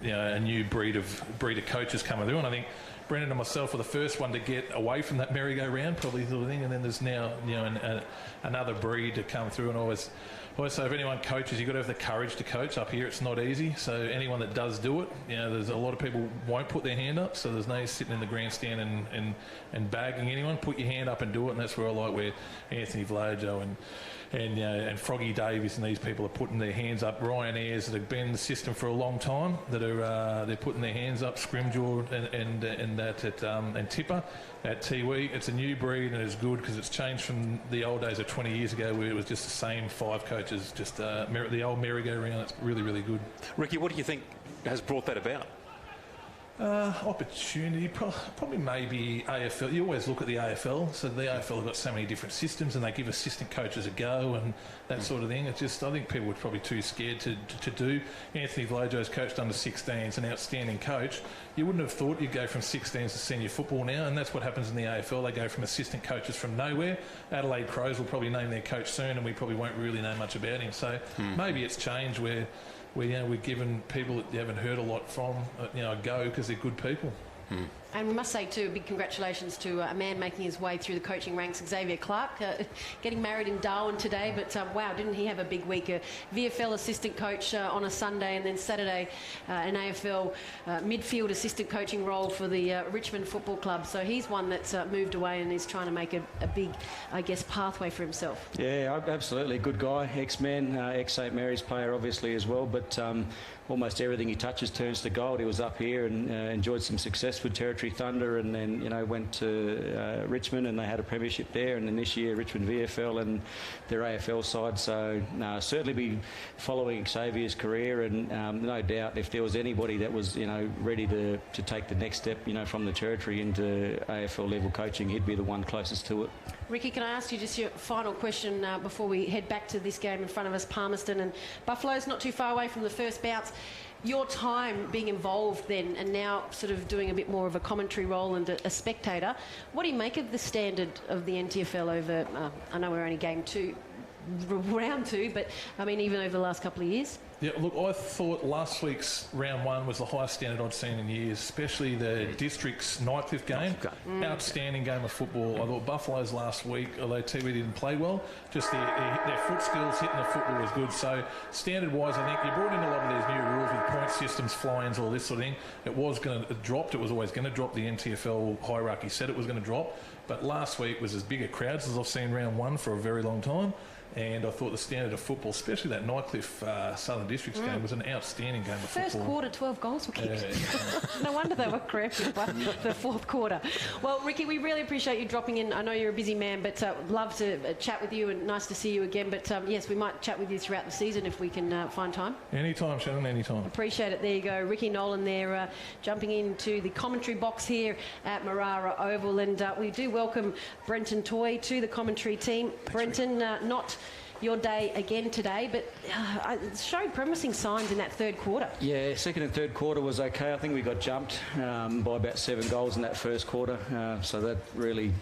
a new breed of coaches coming through, and I think Brendan and myself were the first one to get away from that merry-go-round, probably sort of thing. And then there's now another breed to come through. And I always say if anyone coaches, you've got to have the courage to coach. Up here, it's not easy. So anyone that does do it, there's a lot of people won't put their hand up. So there's no sitting in the grandstand and bagging anyone. Put your hand up and do it. And that's where I like where Anthony Vlajo and Froggy Davies and these people are putting their hands up. Ryan Ayres that have been in the system for a long time that are they're putting their hands up. Scrimgeour and Tipper at Tiwi. It's a new breed and it's good because it's changed from the old days of 20 years ago where it was just the same 5 coaches, just the old merry-go-round. It's really, really good. Ricky, what do you think has brought that about? Opportunity, probably maybe AFL. You always look at the AFL. So the AFL have got so many different systems, and they give assistant coaches a go and that sort of thing. It's just I think people were probably too scared to do. Anthony Vlajo's coached under 16s, an outstanding coach. You wouldn't have thought you'd go from 16s to senior football now, and that's what happens in the AFL. They go from assistant coaches from nowhere. Adelaide Crows will probably name their coach soon, and we probably won't really know much about him. So maybe it's changed where we're giving people that you haven't heard a lot from, a go because they're good people. And we must say too, a big congratulations to a man making his way through the coaching ranks, Xavier Clark, getting married in Darwin today. But wow, didn't he have a big week? A VFL assistant coach on a Sunday, and then Saturday an AFL midfield assistant coaching role for the Richmond Football Club. So he's one that's moved away and is trying to make a big, I guess, pathway for himself. Yeah, absolutely. Good guy, ex-man, ex-St Mary's player obviously as well, but almost everything he touches turns to gold. He was up here and enjoyed some success with Territory Thunder, and then went to Richmond and they had a premiership there, and then this year Richmond VFL and their AFL side. So certainly be following Xavier's career, and no doubt if there was anybody that was ready to take the next step from the Territory into AFL level coaching, he'd be the one closest to it. Ricky, can I ask you just your final question before we head back to this game in front of us, Palmerston and Buffalo's not too far away from the first bounce. Your time being involved then and now sort of doing a bit more of a commentary role and a spectator, what do you make of the standard of the NTFL over, I know we're only round 2, but I mean even over the last couple of years? Yeah, look, I thought last week's round 1 was the highest standard I'd seen in years, especially the District's Nightcliff game. Outstanding game of football. I thought Buffalo's last week, although TV didn't play well, just their foot skills, hitting the football was good. So standard-wise, I think you brought in a lot of these new rules with point systems, fly-ins, all this sort of thing. It was going to drop. It was always going to drop. The NTFL hierarchy said it was going to drop. But last week was as big a crowds as I've seen round 1 for a very long time. And I thought the standard of football, especially that Nightcliff Southern Districts game, was an outstanding game of football. First quarter, 12 goals were kicked. No wonder they were cramped by the fourth quarter. Well, Ricky, we really appreciate you dropping in. I know you're a busy man, but love to chat with you and nice to see you again. But yes, we might chat with you throughout the season if we can find time. Anytime, Shannon, anytime. Appreciate it. There you go. Ricky Nolan there jumping into the commentary box here at Marara Oval. And we do welcome Brenton Toy to the commentary team. Thanks, Brenton, not your day again today, but it showed promising signs in that third quarter. Yeah, second and third quarter was okay. I think we got jumped by about 7 goals in that first quarter, so that really,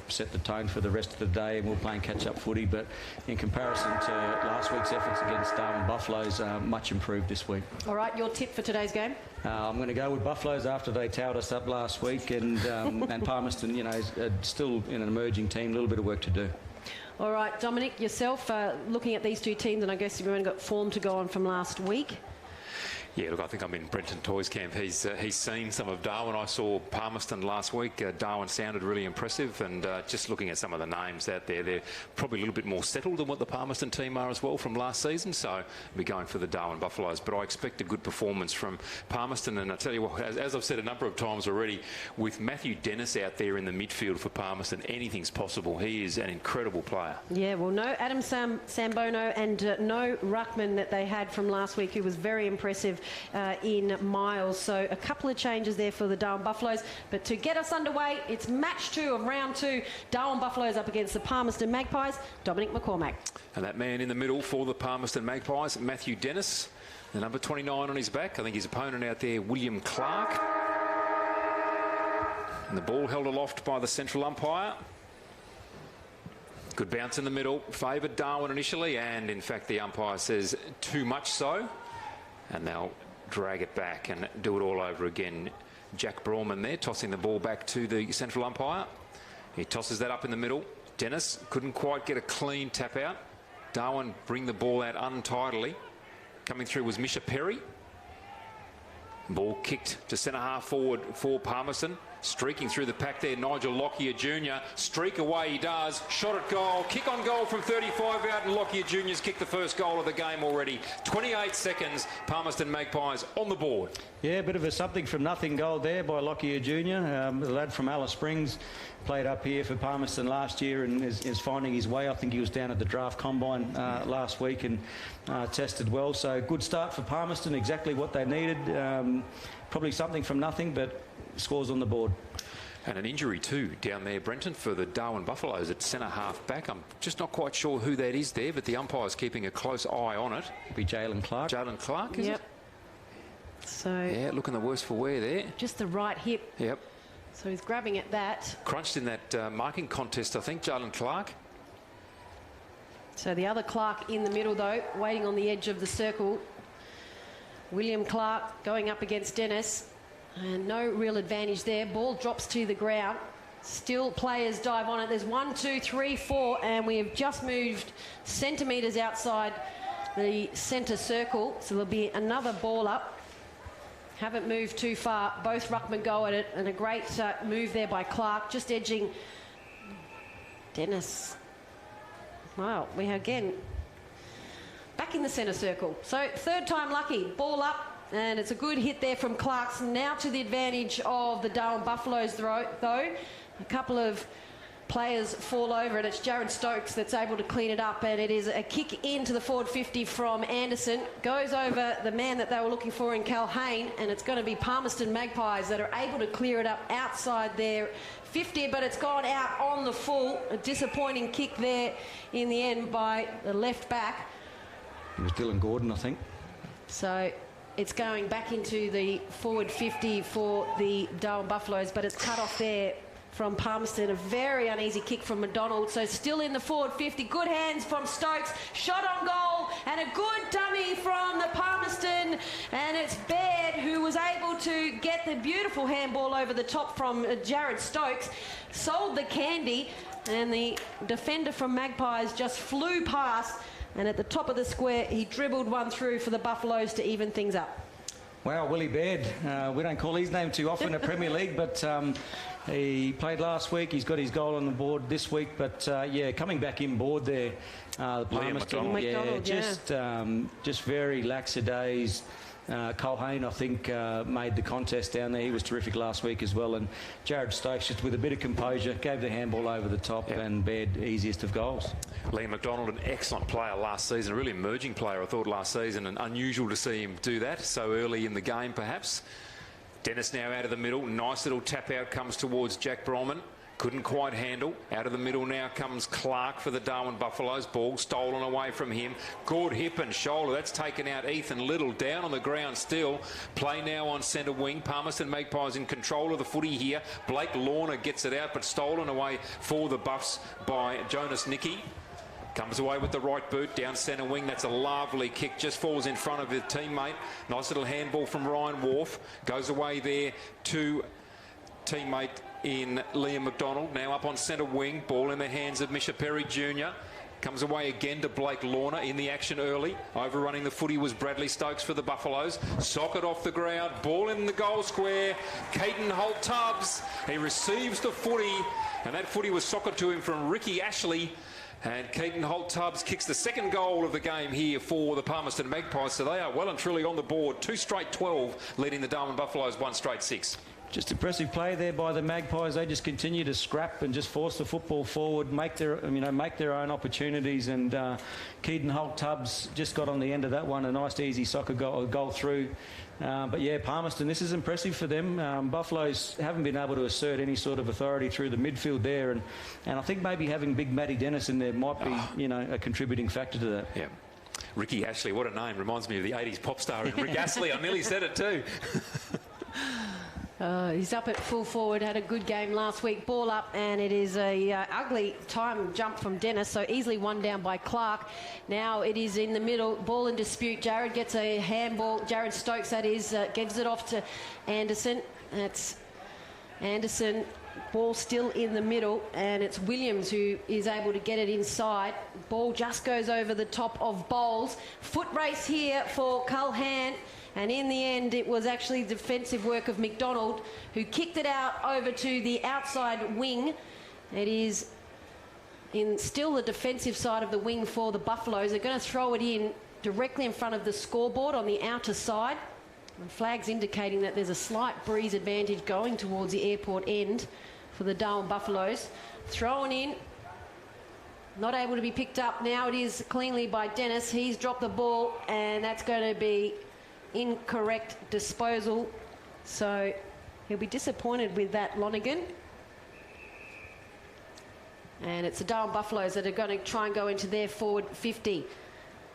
set the tone for the rest of the day, and we're playing catch-up footy. But in comparison to last week's efforts against Darwin Buffaloes, much improved this week. All right, your tip for today's game? I'm going to go with Buffaloes after they towed us up last week, and Palmerston, still in an emerging team, a little bit of work to do. All right, Dominic, yourself, looking at these two teams, and I guess you've only got form to go on from last week. Yeah, look, I think I'm in Brenton Toy's camp. He's seen some of Darwin. I saw Palmerston last week. Darwin sounded really impressive, and just looking at some of the names out there, they're probably a little bit more settled than what the Palmerston team are as well from last season. So I'll be going for the Darwin Buffaloes, but I expect a good performance from Palmerston. And I tell you what, as I've said a number of times already, with Matthew Dennis out there in the midfield for Palmerston, anything's possible. He is an incredible player. Yeah, well, no Adam Sambono and no Ruckman that they had from last week, who was very impressive in Miles. So a couple of changes there for the Darwin Buffaloes. But to get us underway, it's match 2 of round 2. Darwin Buffaloes up against the Palmerston Magpies. Dominic McCormack. And that man in the middle for the Palmerston Magpies, Matthew Dennis, the number 29 on his back. I think his opponent out there, William Clark. And the ball held aloft by the central umpire. Good bounce in the middle, favoured Darwin initially, and in fact the umpire says too much so. And now drag it back and do it all over again. Jack Brawman there, tossing the ball back to the central umpire. He tosses that up in the middle. Dennis couldn't quite get a clean tap out. Darwin bring the ball out untidily. Coming through was Misha Perry. Ball kicked to centre half forward for Palmerston. Streaking through the pack there, Nigel Lockyer Jr. Streak away he does. Shot at goal. Kick on goal from 35 out, and Lockyer Jr.'s kicked the first goal of the game already. 28 seconds. Palmerston Magpies on the board. Yeah, a bit of a something from nothing goal there by Lockyer Jr. The lad from Alice Springs. Played up here for Palmerston last year and is finding his way. I think he was down at the draft combine last week and tested well. So good start for Palmerston, exactly what they needed. Probably something from nothing, but scores on the board. And an injury too down there, Brenton, for the Darwin Buffaloes at centre half back. I'm just not quite sure who that is there, but the umpire's keeping a close eye on it. It'll be Jalen Clark. Jalen Clark, is it? So yeah, looking the worse for wear there. Just the right hip. Yep. So he's grabbing at that. Crunched in that marking contest, I think, Jalen Clark. So the other Clark in the middle, though, waiting on the edge of the circle. William Clark going up against Dennis. And no real advantage there. Ball drops to the ground. Still players dive on it. There's 1, 2, 3, 4, and we have just moved centimetres outside the centre circle. So there'll be another ball up. Haven't moved too far. Both ruckmen go at it, and a great move there by Clark, just edging Dennis. Wow, we are again back in the centre circle. So third time lucky. Ball up. And it's a good hit there from Clarkson. Now to the advantage of the Darwin Buffaloes, though. A couple of players fall over it. It's Jared Stokes that's able to clean it up. And it is a kick into the forward 50 from Anderson. Goes over the man that they were looking for in Calhane. And it's going to be Palmerston Magpies that are able to clear it up outside their 50. But it's gone out on the full. A disappointing kick there in the end by the left back. It was Dylan Gordon, I think. So it's going back into the forward 50 for the Darwin Buffaloes, but it's cut off there from Palmerston. A very uneasy kick from McDonald. So still in the forward 50. Good hands from Stokes. Shot on goal and a good dummy from the Palmerston. And it's Baird who was able to get the beautiful handball over the top from Jared Stokes. Sold the candy, and the defender from Magpies just flew past. And at the top of the square, he dribbled one through for the Buffaloes to even things up. Wow, Willie Baird. We don't call his name too often in the Premier League, but he played last week. He's got his goal on the board this week. But, yeah, coming back in board there, Palmerston. Just very lackadays. Culhane, I think, made the contest down there. He was terrific last week as well. And Jared Stokes, just with a bit of composure, gave the handball over the top, and Baird easiest of goals. Liam McDonald, an excellent player last season, a really emerging player, I thought, last season, and unusual to see him do that so early in the game, perhaps. Dennis now out of the middle. Nice little tap out comes towards Jack Brawman. Couldn't quite handle. Out of the middle now comes Clark for the Darwin Buffaloes. Ball stolen away from him. Good hip and shoulder. That's taken out Ethan Little. Down on the ground still. Play now on centre wing. Palmerston Magpies in control of the footy here. Blake Lorna gets it out, but stolen away for the Buffs by Jonas Nicky. Comes away with the right boot down centre wing. That's a lovely kick. Just falls in front of his teammate. Nice little handball from Ryan Wharf. Goes away there to teammate in Liam McDonald. Now up on centre wing. Ball in the hands of Misha Perry Jr. Comes away again to Blake Lorna in the action early. Overrunning the footy was Bradley Stokes for the Buffaloes. Socket off the ground. Ball in the goal square. Caden Holt-Tubbs. He receives the footy, and that footy was socket to him from Ricky Ashley. And Keaton Holt-Tubbs kicks the second goal of the game here for the Palmerston Magpies. So they are well and truly on the board. 2 straight 12, leading the Darwin Buffaloes 1 straight 6. Just impressive play there by the Magpies. They just continue to scrap and just force the football forward, make their own opportunities. And Keaton Holt-Tubbs just got on the end of that one, a nice easy soccer goal through. But yeah, Palmerston, this is impressive for them. Buffaloes haven't been able to assert any sort of authority through the midfield there, and I think maybe having big Matty Dennis in there might be, a contributing factor to that. Yeah. Ricky Ashley, what a name. Reminds me of the 80s pop star Rick Astley. I nearly said it too. He's up at full forward, had a good game last week. Ball up, and it is a ugly time jump from Dennis, so easily one down by Clark. Now it is in the middle, ball in dispute. Jared gets a handball. Jared Stokes, that is, gives it off to Anderson. That's Anderson. Ball still in the middle, and it's Williams who is able to get it inside. Ball just goes over the top of Bowles. Foot race here for Culhane. And in the end, it was actually defensive work of McDonald, who kicked it out over to the outside wing. It is in still the defensive side of the wing for the Buffaloes. They're going to throw it in directly in front of the scoreboard on the outer side. And flags indicating that there's a slight breeze advantage going towards the airport end for the Darwin Buffaloes. Thrown in. Not able to be picked up. Now it is cleanly by Dennis. He's dropped the ball, and that's going to be incorrect disposal, so he'll be disappointed with that, Lonergan. And it's the Darwin Buffaloes that are going to try and go into their forward 50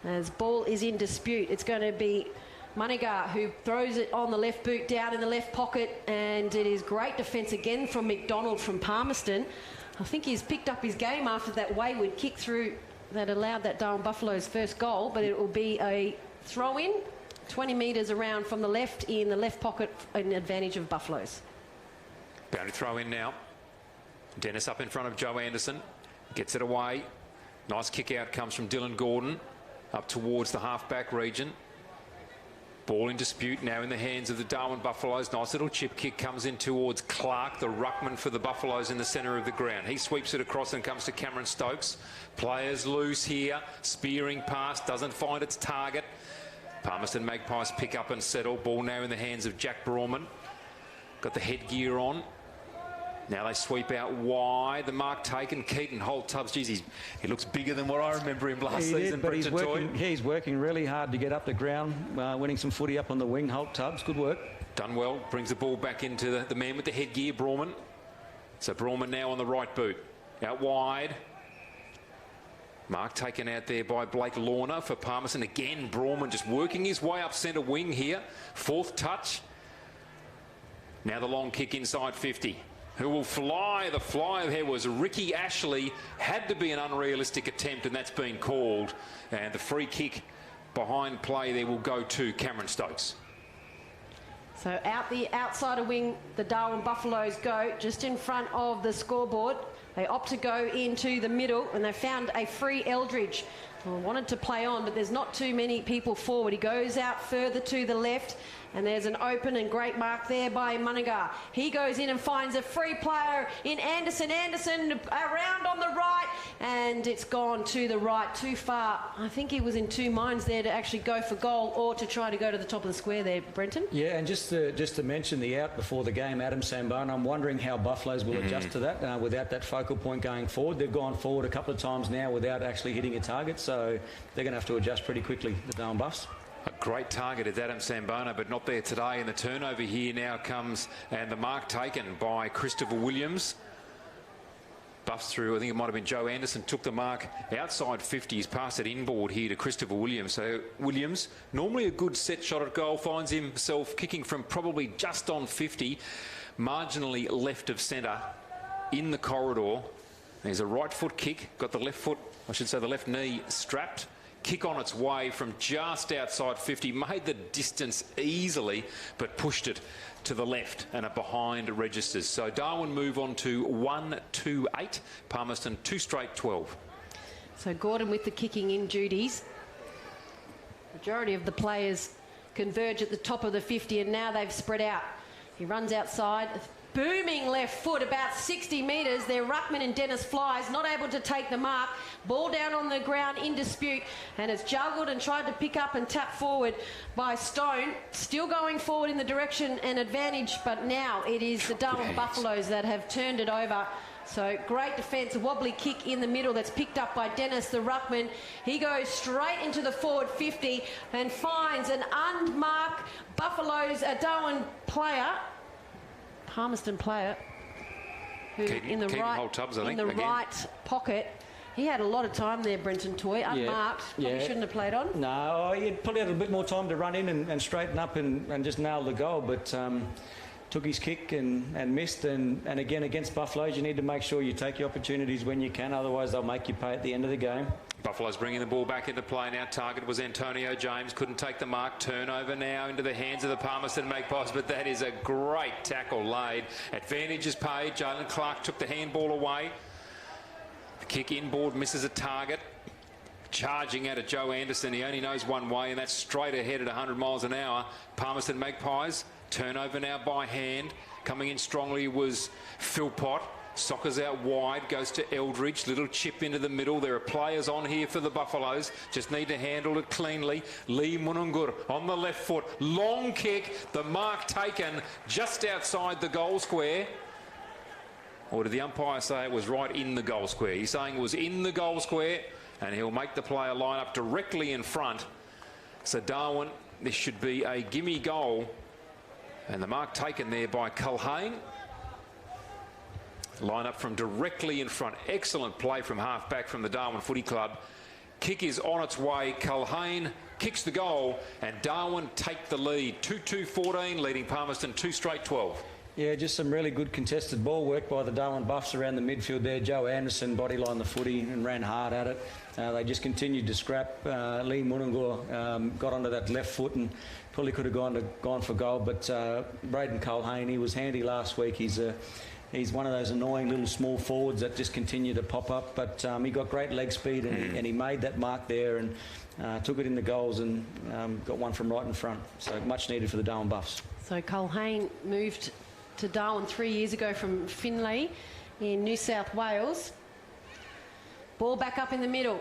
as ball is in dispute. It's going to be Munigar who throws it on the left boot down in the left pocket, and it is great defence again from McDonald from Palmerston. I think he's picked up his game after that wayward kick through that allowed that Darwin Buffaloes first goal, but it will be a throw in 20 metres around from the left in the left pocket, an advantage of Buffaloes. Boundary throw in now. Dennis up in front of Joe Anderson. Gets it away. Nice kick out comes from Dylan Gordon up towards the half-back region. Ball in dispute now in the hands of the Darwin Buffaloes. Nice little chip kick comes in towards Clark, the ruckman for the Buffaloes in the centre of the ground. He sweeps it across and comes to Cameron Stokes. Players loose here. Spearing pass, doesn't find its target. Palmerston Magpies pick up and settle. Ball now in the hands of Jack Brawman. Got the headgear on. Now they sweep out wide. The mark taken. Keaton Holt Tubbs. Geez, he looks bigger than what I remember him last season. But he's working really hard to get up the ground, winning some footy up on the wing. Holt Tubbs, good work. Done well. Brings the ball back into the man with the headgear, Brawman. So Brawman now on the right boot. Out wide. Mark taken out there by Blake Lorna for Palmerston. Again, Brawman just working his way up centre wing here. Fourth touch. Now the long kick inside 50. Who will fly? The fly there was Ricky Ashley. Had to be an unrealistic attempt, and that's been called. And the free kick behind play there will go to Cameron Stokes. So out the outside wing, the Darwin Buffaloes go just in front of the scoreboard. They opt to go into the middle, and they found a free Eldridge. Well, wanted to play on, but there's not too many people forward. He goes out further to the left, and there's an open and great mark there by Munigar. He goes in and finds a free player in Anderson. Anderson around on the right, and it's gone to the right, too far. I think he was in two minds there to actually go for goal or to try to go to the top of the square there, Brenton. Yeah, and just to mention the out before the game, Adam Sambone, I'm wondering how Buffaloes will adjust to that without that focal point going forward. They've gone forward a couple of times now without actually hitting a target, so they're going to have to adjust pretty quickly, the Darwin Buffs. A great target is Adam Sambona, but not there today. And the turnover here now comes, and the mark taken by Christopher Williams. Buffs through, I think it might have been Joe Anderson, took the mark outside 50. He's passed it inboard here to Christopher Williams. So Williams, normally a good set shot at goal, finds himself kicking from probably just on 50, marginally left of centre in the corridor. There's a right foot kick, got the left foot, I should say the left knee strapped. Kick on its way from just outside 50, made the distance easily, but pushed it to the left and are behind registers. So Darwin move on to 1-2-8, Palmerston 2 straight 12. So Gordon with the kicking in duties. Majority of the players converge at the top of the 50, and now they've spread out. He runs outside. Booming left foot, about 60 metres. Their ruckman and Dennis flies, not able to take the mark. Ball down on the ground in dispute, and it's juggled and tried to pick up and tap forward by Stone. Still going forward in the direction and advantage, but now it is the Darwin Buffaloes that have turned it over. So great defence, a wobbly kick in the middle that's picked up by Dennis, the ruckman. He goes straight into the forward 50 and finds an unmarked Buffaloes, a Darwin player. Palmerston player who in the right pocket. He had a lot of time there, Brenton Toy, unmarked. Probably shouldn't have played on. No, he'd probably had a bit more time to run in and straighten up and just nail the goal. But took his kick and missed. And again, against Buffaloes, you need to make sure you take your opportunities when you can, otherwise they'll make you pay at the end of the game. Buffalo's bringing the ball back into play now. Target was Antonio James. Couldn't take the mark. Turnover now into the hands of the Palmerston Magpies, but that is a great tackle laid. Advantage is paid. Jalen Clark took the handball away. The kick inboard misses a target. Charging out at Joe Anderson. He only knows one way, and that's straight ahead at 100 miles an hour. Palmerston Magpies. Turnover now by hand. Coming in strongly was Philpott. Soccers out wide, goes to Eldridge, little chip into the middle. There are players on here for the Buffaloes, just need to handle it cleanly. Lee Munungur on the left foot, long kick, the mark taken just outside the goal square. Or did the umpire say it was right in the goal square? He's saying it was in the goal square, and he'll make the player line up directly in front. So Darwin, this should be a gimme goal, and the mark taken there by Culhane. Line up from directly in front. Excellent play from half-back from the Darwin Footy Club. Kick is on its way. Culhane kicks the goal, and Darwin take the lead. 2-2-14, leading Palmerston 2 straight 12. Yeah, just some really good contested ball work by the Darwin Buffs around the midfield there. Joe Anderson bodylined the footy and ran hard at it. They just continued to scrap. Lee Munungur got onto that left foot and probably could have gone for goal, but Braden Culhane, he was handy last week. He's one of those annoying little small forwards that just continue to pop up, but he got great leg speed and he made that mark there and took it in the goals and got one from right in front. So much needed for the Darwin Buffs. So Culhane moved to Darwin 3 years ago from Finlay in New South Wales. Ball back up in the middle.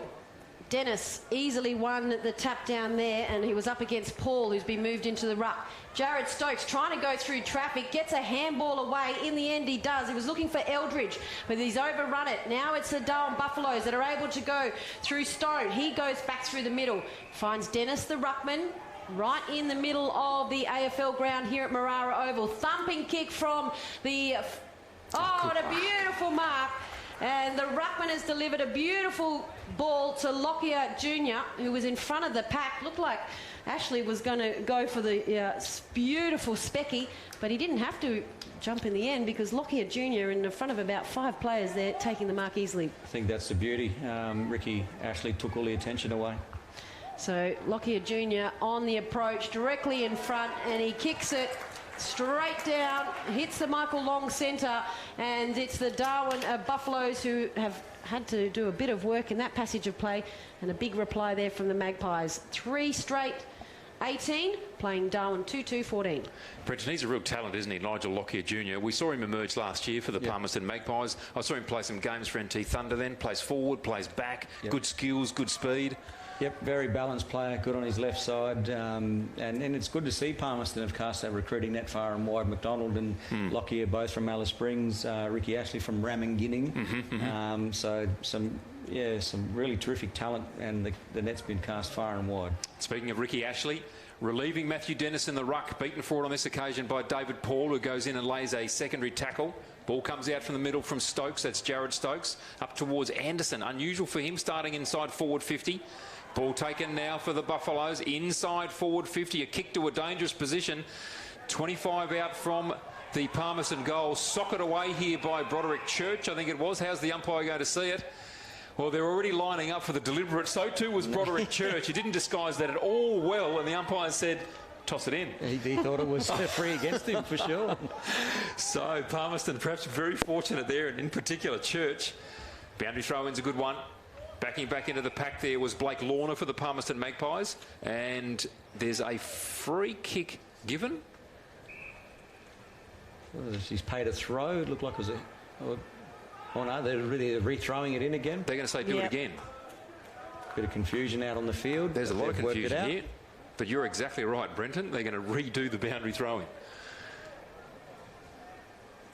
Dennis easily won the tap down there, and he was up against Paul, who's been moved into the ruck. Jared Stokes trying to go through traffic, gets a handball away. In the end, he does. He was looking for Eldridge, but he's overrun it. Now it's the Darwin Buffaloes that are able to go through Stone. He goes back through the middle, finds Dennis the ruckman, right in the middle of the AFL ground here at Marara Oval. Thumping kick from the... Oh, what a beautiful mark. And the ruckman has delivered a beautiful ball to Lockyer Jr., who was in front of the pack. Looked like Ashley was going to go for the beautiful specky, but he didn't have to jump in the end because Lockyer Jr. in front of about 5 players there, taking the mark easily. I think that's the beauty. Ricky Ashley took all the attention away. So Lockyer Jr. on the approach, directly in front, and he kicks it straight down, hits the Michael Long centre, and it's the Darwin Buffaloes who have had to do a bit of work in that passage of play, and a big reply there from the Magpies. 3 straight 18, playing Darwin 2-2-14. Brenton, he's a real talent, isn't he, Nigel Lockyer Jr.? We saw him emerge last year for the Palmerston Magpies. I saw him play some games for NT Thunder then, plays forward, plays back, good skills, good speed. Yep, very balanced player, good on his left side, and it's good to see Palmerston have cast that recruiting net far and wide. McDonald and Lockyer both from Alice Springs, Ricky Ashley from Ramingining. So some really terrific talent, and the net's been cast far and wide. Speaking of Ricky Ashley, relieving Matthew Dennis in the ruck, beaten forward on this occasion by David Paul, who goes in and lays a secondary tackle. Ball comes out from the middle from Stokes, that's Jared Stokes, up towards Anderson. Unusual for him, starting inside forward 50. Ball taken now for the Buffaloes, inside forward 50, a kick to a dangerous position. 25 out from the Palmerston goal, socket away here by Broderick Church, I think it was. How's the umpire going to see it? Well, they're already lining up for the deliberate. So too was Broderick Church. He didn't disguise that at all well, and the umpire said, toss it in. He thought it was free against him for sure. So Palmerston perhaps very fortunate there, and in particular Church. Boundary throw-in's a good one. Backing back into the pack there was Blake Lorna for the Palmerston Magpies, and there's a free kick given. He's paid a throw. It looked like it was a... Oh no, they're really re-throwing it in again. They're going to say do it again. Bit of confusion out on the field. There's a lot of confusion here, but you're exactly right, Brenton. They're going to redo the boundary throw-in.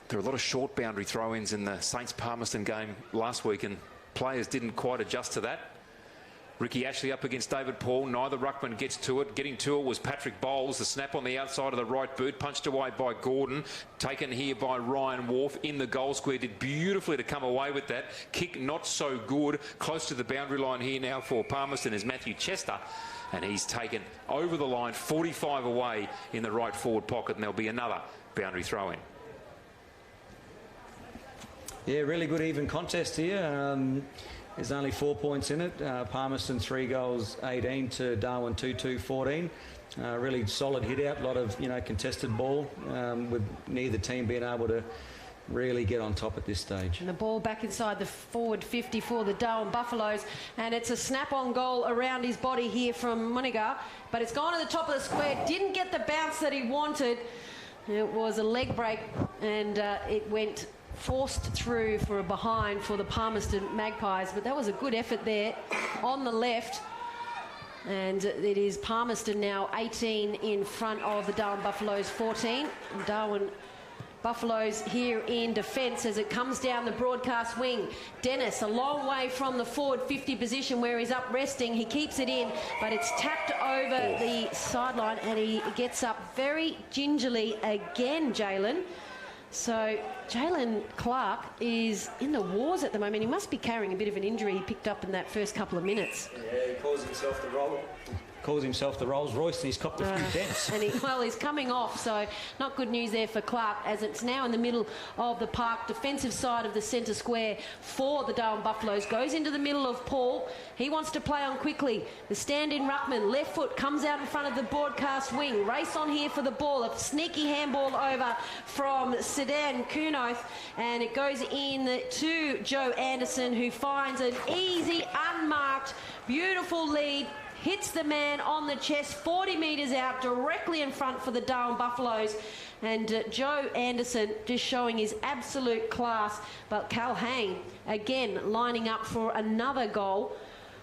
There are a lot of short boundary throw-ins in the Saints-Palmerston game last week, and players didn't quite adjust to that. Ricky Ashley up against David Paul. Neither ruckman gets to it. Getting to it was Patrick Bowles. The snap on the outside of the right boot. Punched away by Gordon. Taken here by Ryan Wharf in the goal square. Did beautifully to come away with that. Kick not so good. Close to the boundary line here now for Palmerston is Matthew Chester. And he's taken over the line, 45 away in the right forward pocket. And there'll be another boundary throw-in. Yeah, really good even contest here. There's only 4 points in it. Palmerston 3 goals, 18 to Darwin 2-2, 14. Really solid hit out, a lot of contested ball, with neither team being able to really get on top at this stage. And the ball back inside the forward 50 for the Darwin Buffaloes, and it's a snap-on goal around his body here from Muniga, but it's gone to the top of the square. Didn't get the bounce that he wanted. It was a leg break, and it went forced through for a behind for the Palmerston Magpies, but that was a good effort there on the left. And it is Palmerston now 18 in front of the Darwin Buffaloes 14. Darwin Buffaloes here in defence as it comes down the broadcast wing. Dennis a long way from the forward 50 position where he's up resting. He keeps it in, but it's tapped over the sideline and he gets up very gingerly again, Jalen. So Jalen Clark is in the wars at the moment. He must be carrying a bit of an injury he picked up in that first couple of minutes. Yeah, he calls himself the Rolls Royce, and he's copped a few dents. And he's coming off, so not good news there for Clark, as it's now in the middle of the park, defensive side of the centre square for the Darwin Buffaloes. Goes into the middle of Paul. He wants to play on quickly. The stand-in ruckman, left foot, comes out in front of the broadcast wing. Race on here for the ball. A sneaky handball over from Sedan Kunoth, and it goes in to Joe Anderson, who finds an easy, unmarked, beautiful lead. Hits the man on the chest, 40 metres out, directly in front for the Darwin Buffaloes. And Joe Anderson just showing his absolute class. But Calhoun, again, lining up for another goal.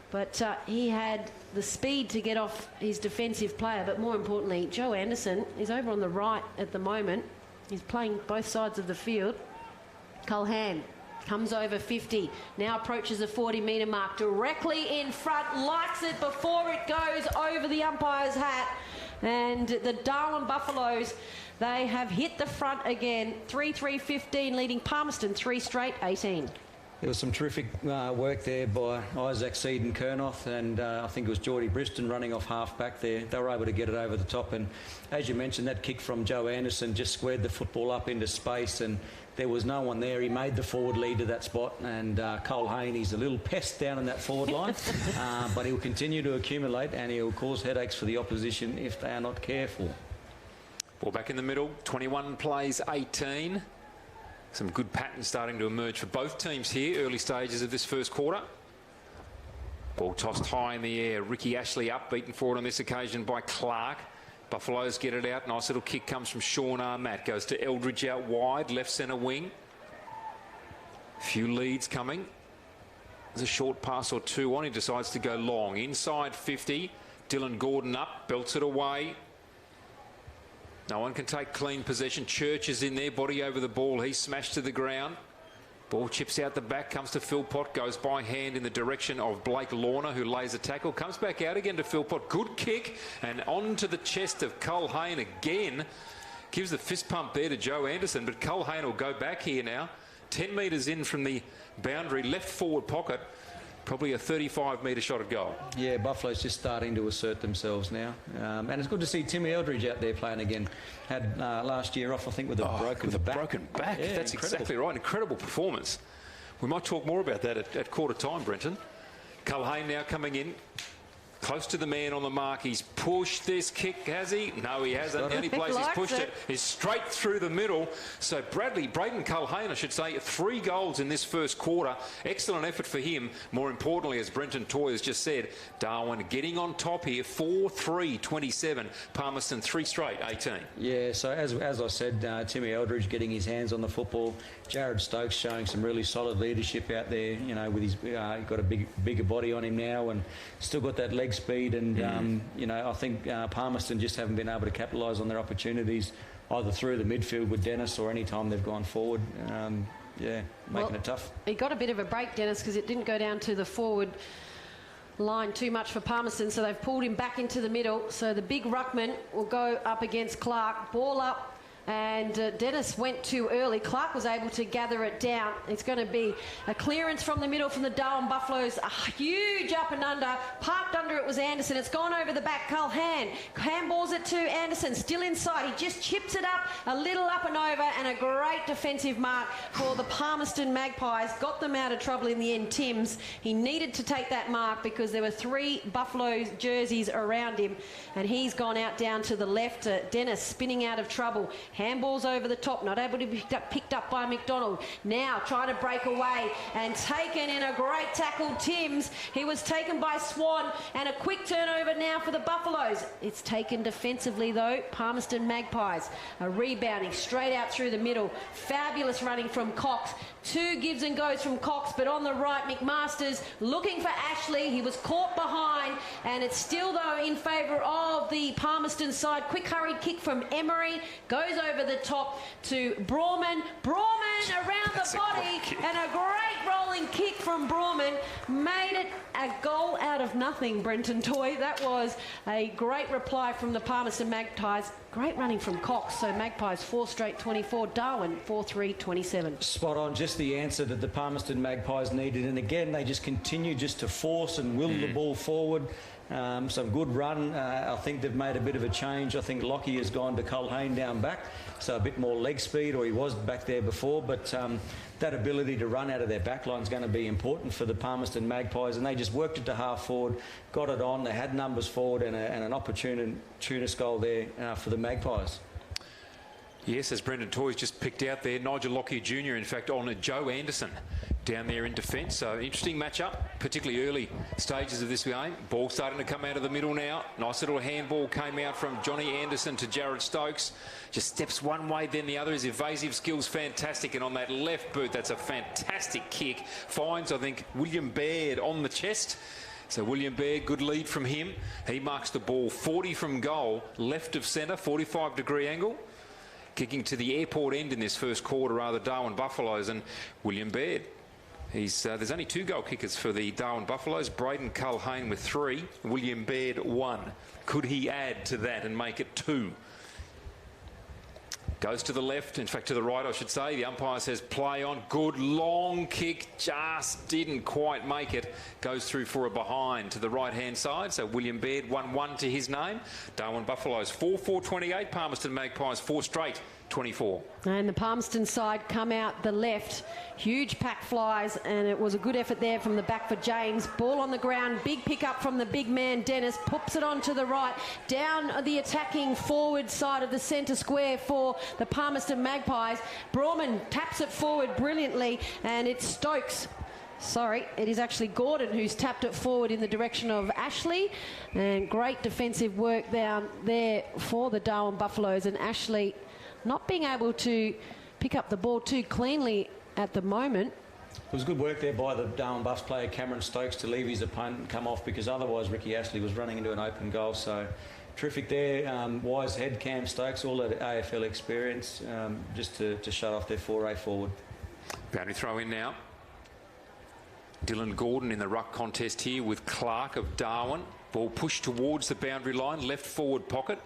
But he had the speed to get off his defensive player. But more importantly, Joe Anderson is over on the right at the moment. He's playing both sides of the field. Calhoun comes over 50, now approaches the 40-metre mark, directly in front, likes it before it goes over the umpire's hat. And the Darwin Buffaloes, they have hit the front again, 3-3-15, leading Palmerston 3 straight, 18. There was some terrific work there by Isaac Seed and Kernoth, and I think it was Geordie Briston running off half back there. They were able to get it over the top, and as you mentioned, that kick from Joe Anderson just squared the football up into space, and there was no one there. He made the forward lead to that spot, and Cole Hayne, he's a little pest down in that forward line, but he'll continue to accumulate, and he'll cause headaches for the opposition if they are not careful. Ball back in the middle, 21 plays 18. Some good patterns starting to emerge for both teams here, early stages of this first quarter. Ball tossed high in the air. Ricky Ashley up, beaten forward on this occasion by Clark. Buffaloes get it out. Nice little kick comes from Sean Armatt. Goes to Eldridge out wide, left centre wing. Few leads coming. There's a short pass or two on. He decides to go long. Inside 50. Dylan Gordon up, belts it away. No one can take clean possession. Church is in there, body over the ball. He's smashed to the ground. Ball chips out the back, comes to Philpott, goes by hand in the direction of Blake Lorna, who lays a tackle, comes back out again to Philpott. Good kick, and on to the chest of Culhane again. Gives the fist pump there to Joe Anderson, but Culhane will go back here now. 10 metres in from the boundary, left forward pocket. Probably a 35-metre shot at goal. Yeah, Buffalo's just starting to assert themselves now. And it's good to see Timmy Eldridge out there playing again. Had last year off, I think, with a broken back. Broken back. Yeah, that's incredible. Exactly right. Incredible performance. We might talk more about that at quarter time, Brenton. Culhane now coming in. Close to the man on the mark. He's pushed this kick, has he? No, he hasn't. The only place he's pushed it is straight through the middle. So Braden Culhane, I should say, 3 goals in this first quarter. Excellent effort for him. More importantly, as Brenton Toy has just said, Darwin getting on top here. 4-3-27. Palmerston 3 straight, 18. Yeah, so as I said, Timmy Eldridge getting his hands on the football. Jared Stokes showing some really solid leadership out there, you know, with his he's got a bigger body on him now and still got that leg speed, and you know, I think Palmerston just haven't been able to capitalise on their opportunities either through the midfield with Dennis or any time they've gone forward. Yeah, making it tough. He got a bit of a break, Dennis, because it didn't go down to the forward line too much for Palmerston, so they've pulled him back into the middle. So the big ruckman will go up against Clark. Ball up And Dennis went too early. Clark was able to gather it down. It's going to be a clearance from the middle from the Darwin Buffaloes. A huge up and under. Parked under it was Anderson. It's gone over the back. Culhane handballs it to Anderson. Still inside. He just chips it up a little up and over, and a great defensive mark for the Palmerston Magpies. Got them out of trouble in the end, Timms. He needed to take that mark because there were 3 Buffalo jerseys around him, and he's gone out down to the left. Dennis spinning out of trouble. Handballs over the top, not able to be picked up by McDonald. Now trying to break away and taken in a great tackle, Timms. He was taken by Swan, and a quick turnover now for the Buffaloes. It's taken defensively though. Palmerston Magpies are rebounding straight out through the middle. Fabulous running from Cox. 2 gives and goes from Cox, but on the right, McMasters looking for Ashley. He was caught behind, and it's still, though, in favour of the Palmerston side. Quick hurried kick from Emery. Goes over the top to Brawman. Brawman around the body, and a great rolling kick from Brawman. Made it a goal out of nothing, Brenton Toy. That was a great reply from the Palmerston Magpies. Great running from Cox. So Magpies 4 straight 24. Darwin 4-3 27. Spot on, just the answer that the Palmerston Magpies needed. And again, they just continue just to force and will the ball forward. Some good run. I think they've made a bit of a change. I think Lockie has gone to Culhane down back, so a bit more leg speed, or he was back there before. But that ability to run out of their back line is going to be important for the Palmerston Magpies, and they just worked it to half forward, got it on. They had numbers forward, and an opportunist goal there for the Magpies. Yes, as Brendan Toy's just picked out there, Nigel Lockyer Jr. in fact on Joe Anderson down there in defence. So interesting matchup, particularly early stages of this game. Ball starting to come out of the middle now. Nice little handball came out from Johnny Anderson to Jared Stokes. Just steps one way, then the other. His evasive skills fantastic, and on that left boot, that's a fantastic kick. Finds, I think, William Baird on the chest. So William Baird, good lead from him. He marks the ball 40 from goal, left of centre, 45-degree angle. Kicking to the airport end in this first quarter are the Darwin Buffaloes, and William Baird. There's only 2 goal kickers for the Darwin Buffaloes. Braden Culhane with 3, William Baird 1. Could he add to that and make it 2? Goes to the left, in fact to the right I should say. The umpire says play on. Good long kick, just didn't quite make it. Goes through for a behind to the right hand side. So William Baird 1-1 to his name. Darwin Buffaloes 4-4 28. Palmerston Magpies 4 straight 24. And the Palmerston side come out the left. Huge pack flies, and it was a good effort there from the back for James. Ball on the ground, big pick up from the big man Dennis. Pops it on to the right, down the attacking forward side of the centre square for the Palmerston Magpies. Brawman taps it forward brilliantly, and it's Stokes. Sorry, it is actually Gordon who's tapped it forward in the direction of Ashley, and great defensive work down there for the Darwin Buffaloes, and Ashley not being able to pick up the ball too cleanly at the moment. It was good work there by the Darwin Buffs player Cameron Stokes to leave his opponent and come off, because otherwise Ricky Ashley was running into an open goal. So terrific there. Wise head Cam Stokes, all that AFL experience, just to shut off their foray forward. Boundary throw in now. Dylan Gordon in the ruck contest here with Clark of Darwin. Ball pushed towards the boundary line, left forward pocket.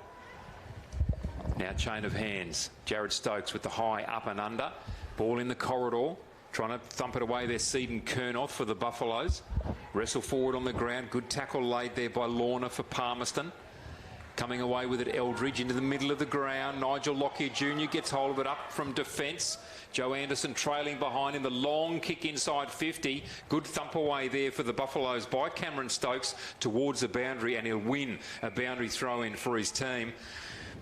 Now chain of hands. Jared Stokes with the high up and under. Ball in the corridor. Trying to thump it away there, Seaton Kernoff for the Buffaloes. Wrestle forward on the ground. Good tackle laid there by Lorna for Palmerston. Coming away with it, Eldridge into the middle of the ground. Nigel Lockyer Jr. gets hold of it up from defence. Joe Anderson trailing behind him. The long kick inside 50. Good thump away there for the Buffaloes by Cameron Stokes towards the boundary, and he'll win a boundary throw-in for his team.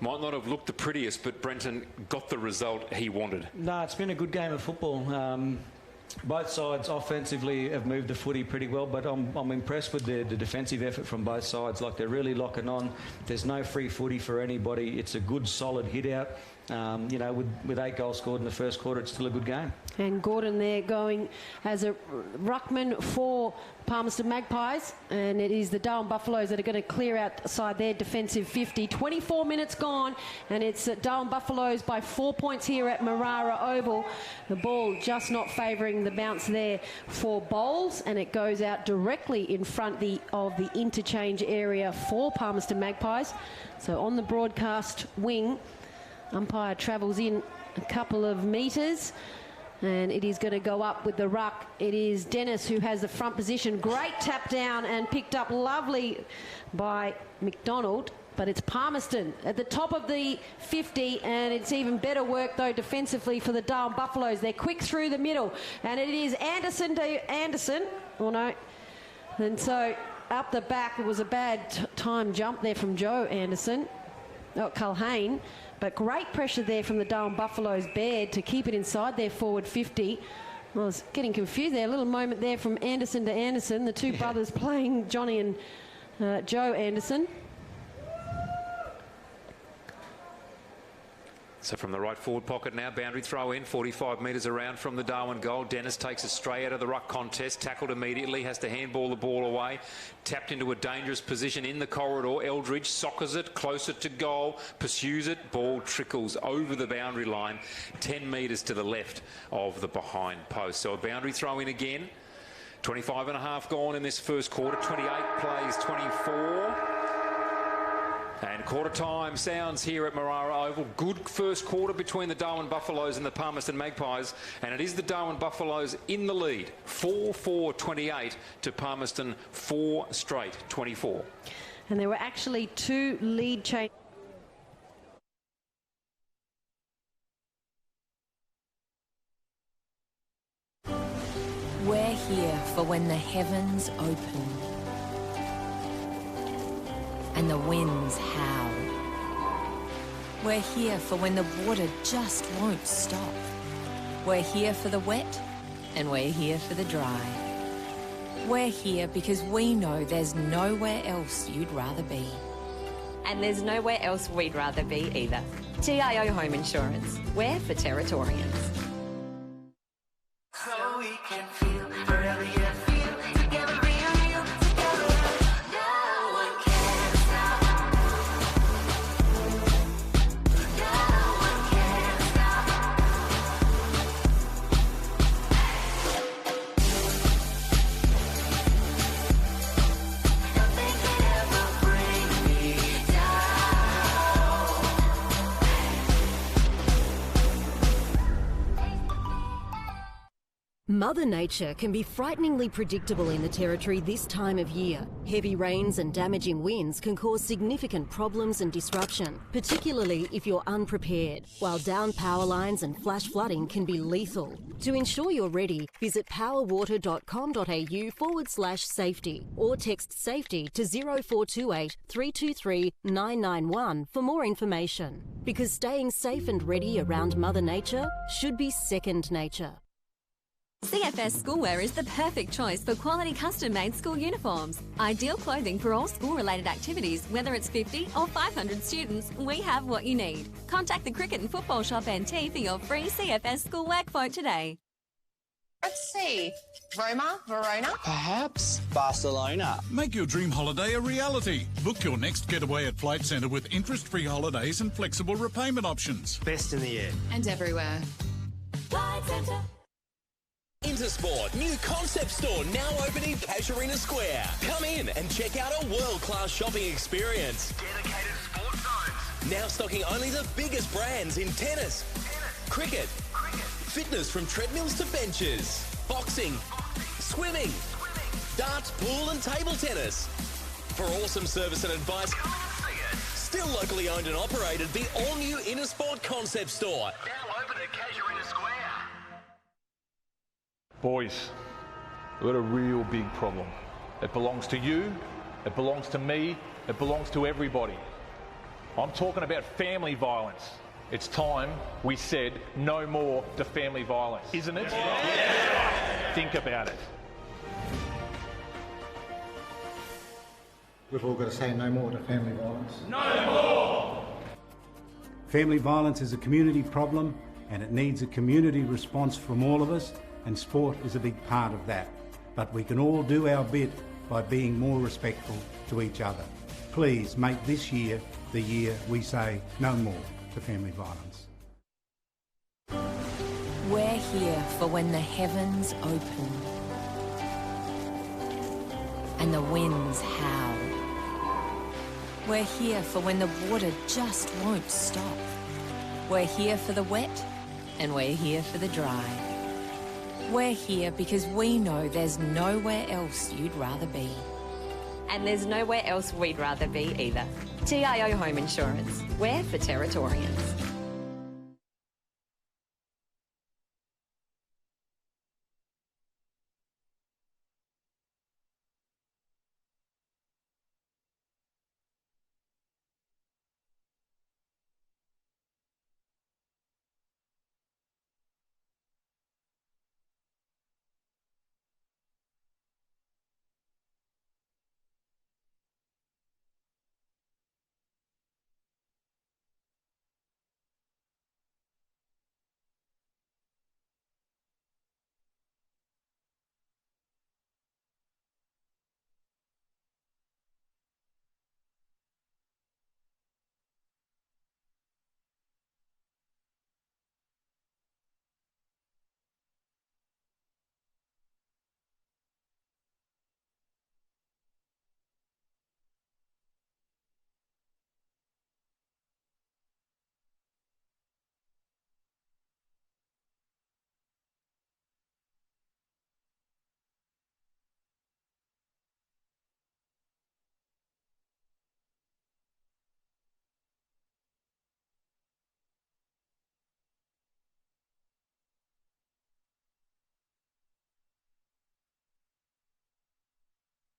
Might not have looked the prettiest, but Brenton got the result he wanted. No, it's been a good game of football. Both sides offensively have moved the footy pretty well, but I'm impressed with the defensive effort from both sides. Like, they're really locking on. There's no free footy for anybody. It's a good, solid hit out. You know, with 8 goals scored in the first quarter, it's still a good game. And Gordon there going as a ruckman for Palmerston Magpies, and it is the Darwin Buffaloes that are going to clear outside their defensive 50. 24 minutes gone, and it's Darwin Buffaloes by 4 points here at Marara Oval. The ball just not favouring the bounce there for Bowles, and it goes out directly in front of the interchange area for Palmerston Magpies. So on the broadcast wing, Umpire travels in a couple of metres. And it is going to go up with the ruck. It is Dennis who has the front position. Great tap down and picked up lovely by McDonald. But it's Palmerston at the top of the 50, and it's even better work, though, defensively for the Darwin Buffaloes. They're quick through the middle, and it is Anderson to Anderson. Oh, no. And so up the back, it was a bad time jump there from Joe Anderson. Oh, Culhane. But great pressure there from the Darwin Buffaloes, Baird, to keep it inside their forward 50. I was getting confused there. A little moment there from Anderson to Anderson, the two brothers playing, Johnny and Joe Anderson. So from the right forward pocket now, boundary throw in, 45 metres around from the Darwin goal. Dennis takes it straight out of the ruck contest, tackled immediately, has to handball the ball away, tapped into a dangerous position in the corridor. Eldridge soccers it closer to goal, pursues it, ball trickles over the boundary line, 10 metres to the left of the behind post. So a boundary throw in again. 25 and a half gone in this first quarter, 28 plays 24. And quarter time sounds here at Marara Oval. Good first quarter between the Darwin Buffaloes and the Palmerston Magpies. And it is the Darwin Buffaloes in the lead. 4-4-28 to Palmerston 4 straight 24. And there were actually two lead changes. We're here for when the heavens open and the winds howl. We're here for when the water just won't stop. We're here for the wet and we're here for the dry. We're here because we know there's nowhere else you'd rather be. And there's nowhere else we'd rather be either. TIO Home Insurance. We're for Territorians. So we can feel forever, yeah, feel together, real together. No one can stop. No one can stop. Nothing can ever bring me Mother Nature can be frighteningly predictable in the Territory this time of year. Heavy rains and damaging winds can cause significant problems and disruption, particularly if you're unprepared, while downed power lines and flash flooding can be lethal. To ensure you're ready, visit powerwater.com.au/safety or text SAFETY to 0428 323 991 for more information. Because staying safe and ready around Mother Nature should be second nature. CFS Schoolwear is the perfect choice for quality custom-made school uniforms. Ideal clothing for all school-related activities, whether it's 50 or 500 students, we have what you need. Contact the Cricket and Football Shop NT for your free CFS Schoolwear quote today. Let's see. Roma, Verona? Perhaps Barcelona. Make your dream holiday a reality. Book your next getaway at Flight Centre with interest-free holidays and flexible repayment options. Best in the air. And everywhere. Flight Centre. Intersport, new concept store now open in Casuarina Square. Come in and check out a world-class shopping experience. Dedicated sports zones. Now stocking only the biggest brands in tennis, cricket, fitness from treadmills to benches, boxing, swimming, darts, pool and table tennis. For awesome service and advice, still locally owned and operated, the all-new Intersport concept store. Now open at Casuarina Square. Boys, we've got a real big problem. It belongs to you, it belongs to me, it belongs to everybody. I'm talking about family violence. It's time we said no more to family violence, isn't it? Yeah. Think about it. We've all got to say no more to family violence. No more! Family violence is a community problem and it needs a community response from all of us, and sport is a big part of that. But we can all do our bit by being more respectful to each other. Please make this year the year we say no more to family violence. We're here for when the heavens open and the winds howl. We're here for when the water just won't stop. We're here for the wet, and we're here for the dry. We're here because we know there's nowhere else you'd rather be. And there's nowhere else we'd rather be either. TIO Home Insurance. We're for Territorians.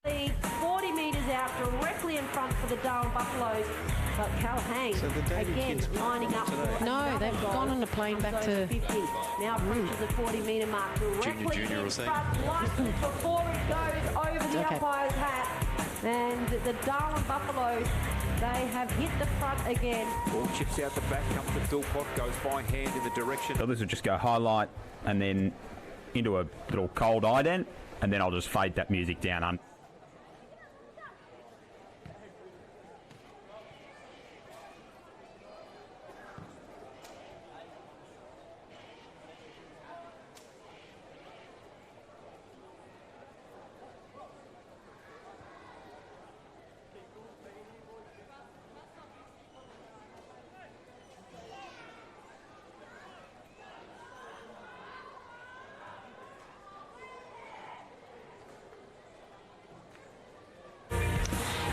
The 40 metres out directly in front for the Darwin Buffaloes, but Callahan again lining up. No, they've gone on a plane back to 50. Now approaches the 40-metre mark directly Junior or in something. front before it goes over the umpire's hat. And the Darwin Buffaloes, they have hit the front again. Ball chips out the back, comes to Philpott, goes by hand in the direction. So this will just go highlight and then into a little cold ident, and then I'll just fade that music down.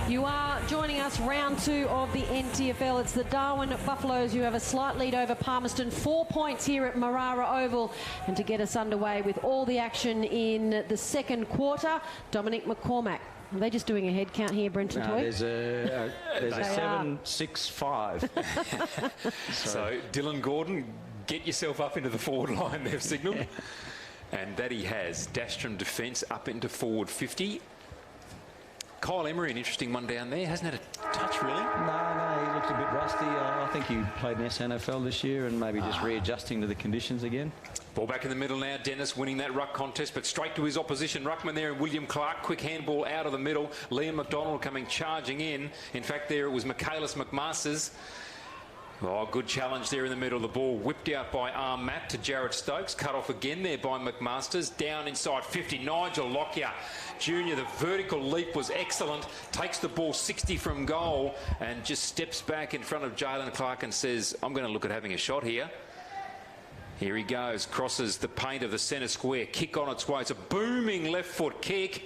You are joining us round 2 of the NTFL. It's the Darwin Buffaloes who have a slight lead over Palmerston. 4 points here at Marara Oval. And to get us underway with all the action in the second quarter, Dominic McCormack. Are they just doing a head count here, Brenton Toy? There's a 7-6-5. So Dylan Gordon, get yourself up into the forward line, they've signalled. And that he has. Dashed from defence up into forward 50. Kyle Emery, an interesting one down there. Hasn't had a touch, really. No, he looked a bit rusty. I think he played in SNFL this year and maybe just readjusting to the conditions again. Ball back in the middle now. Dennis winning that ruck contest, but straight to his opposition. Ruckman there and William Clark. Quick handball out of the middle. Liam McDonald coming charging in. In fact, there it was Michaelis McMasters. Oh, good challenge there in the middle. The ball whipped out by Matt to Jared Stokes. Cut off again there by McMasters. Down inside 50. Nigel Lockyer Jr. The vertical leap was excellent. Takes the ball 60 from goal and just steps back in front of Jalen Clark and says, I'm going to look at having a shot here. Here he goes. Crosses the paint of the centre square. Kick on its way. It's a booming left foot kick.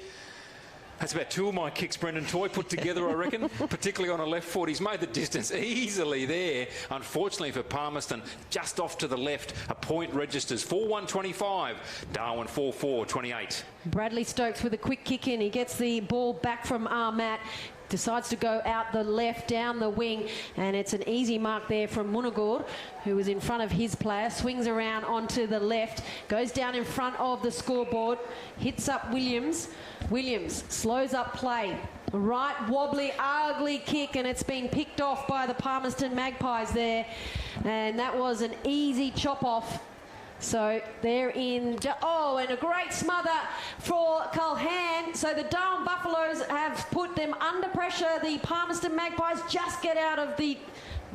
That's about 2 of my kicks, Brendan Toy, put together, I reckon, particularly on a left foot. He's made the distance easily there. Unfortunately for Palmerston, just off to the left, a point registers. 4-1-25, Darwin 4-4-28. Bradley Stokes with a quick kick in. He gets the ball back from Matt. Decides to go out the left, down the wing, and it's an easy mark there from Munagor, who was in front of his player. Swings around onto the left, goes down in front of the scoreboard, hits up Williams. Williams slows up play. Right wobbly, ugly kick, and it's been picked off by the Palmerston Magpies there. And that was an easy chop off. So they're in, and a great smother for Culhan. So the Darwin Buffaloes have put them under pressure. The Palmerston Magpies just get out of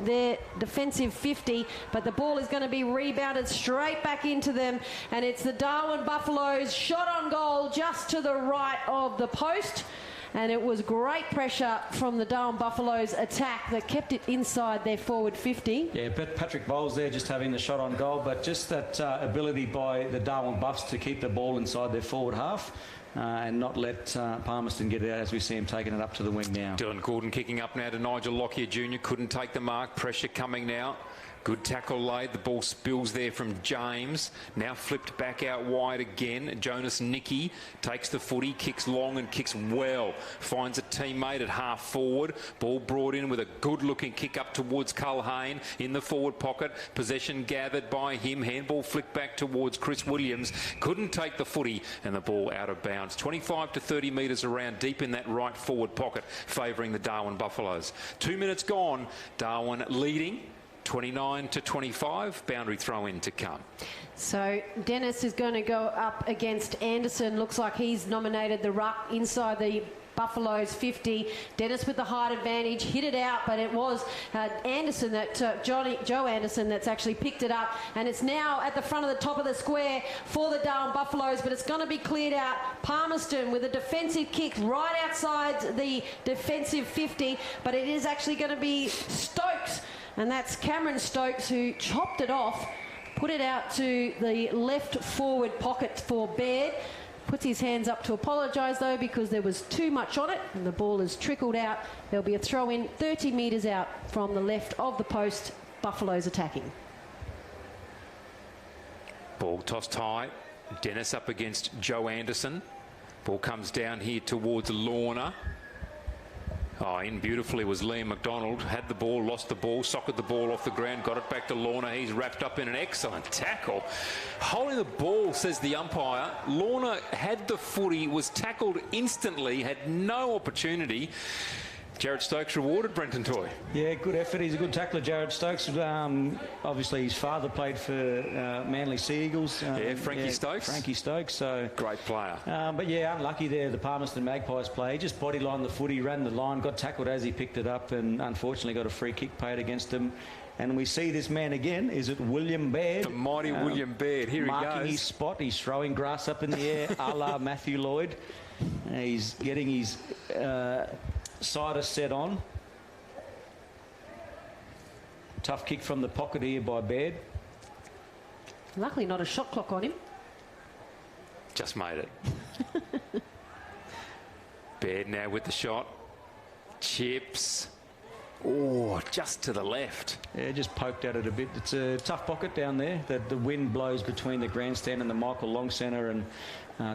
their defensive 50, but the ball is going to be rebounded straight back into them, and it's the Darwin Buffaloes shot on goal just to the right of the post. and it was great pressure from the Darwin Buffaloes attack that kept it inside their forward 50. Yeah, Patrick Bowles there just having the shot on goal, but just that ability by the Darwin Buffs to keep the ball inside their forward half. And not let Palmerston get it out as we see him taking it up to the wing now. Dylan Gordon kicking up now to Nigel Lockyer Jr. Couldn't take the mark. Pressure coming now. Good tackle laid. The ball spills there from James. Now flipped back out wide again. Jonas Nicky takes the footy, kicks long and kicks well. Finds a teammate at half forward. Ball brought in with a good-looking kick up towards Culhane in the forward pocket. Possession gathered by him. Handball flicked back towards Chris Williams. Couldn't take the footy and the ball out of bounds. 25 to 30 metres around deep in that right forward pocket, favouring the Darwin Buffaloes. 2 minutes gone. Darwin leading. 29 to 25, boundary throw in to come. So Dennis is going to go up against Anderson. Looks like he's nominated the ruck inside the Buffaloes 50. Dennis with the height advantage, hit it out, but it was Anderson that Joe Anderson that's actually picked it up, and it's now at the front of the top of the square for the Darwin Buffaloes, but it's going to be cleared out. Palmerston with a defensive kick right outside the defensive 50, but it is actually going to be Stokes. And that's Cameron Stokes who chopped it off, put it out to the left forward pocket for Baird. Puts his hands up to apologise though because there was too much on it and the ball has trickled out. There'll be a throw in 30 metres out from the left of the post. Buffaloes attacking. Ball tossed high. Dennis up against Joe Anderson. Ball comes down here towards Lorna. Oh, in beautifully was Liam McDonald. Had the ball, lost the ball, socked the ball off the ground, got it back to Lorna. He's wrapped up in an excellent tackle. Holding the ball, says the umpire. Lorna had the footy, was tackled instantly, had no opportunity. Jared Stokes rewarded, Brenton Toy. Yeah, good effort. He's a good tackler, Jared Stokes. Obviously, his father played for Manly Sea Eagles. Frankie Stokes. Frankie Stokes. So great player. But yeah, unlucky there. The Palmerston Magpies play. He just bodylined the footy, ran the line, got tackled as he picked it up, and unfortunately got a free kick paid against him. And we see this man again. Is it William Baird? The mighty William Baird. Here he goes. Marking his spot. He's throwing grass up in the air, a la Matthew Lloyd. He's getting his cider set on. Tough kick from the pocket here by Baird. Luckily not a shot clock on him. Just made it. Baird now with the shot. Chips. Oh, just to the left. Yeah, just poked at it a bit. It's a tough pocket down there. The wind blows between the grandstand and the Michael Long Centre and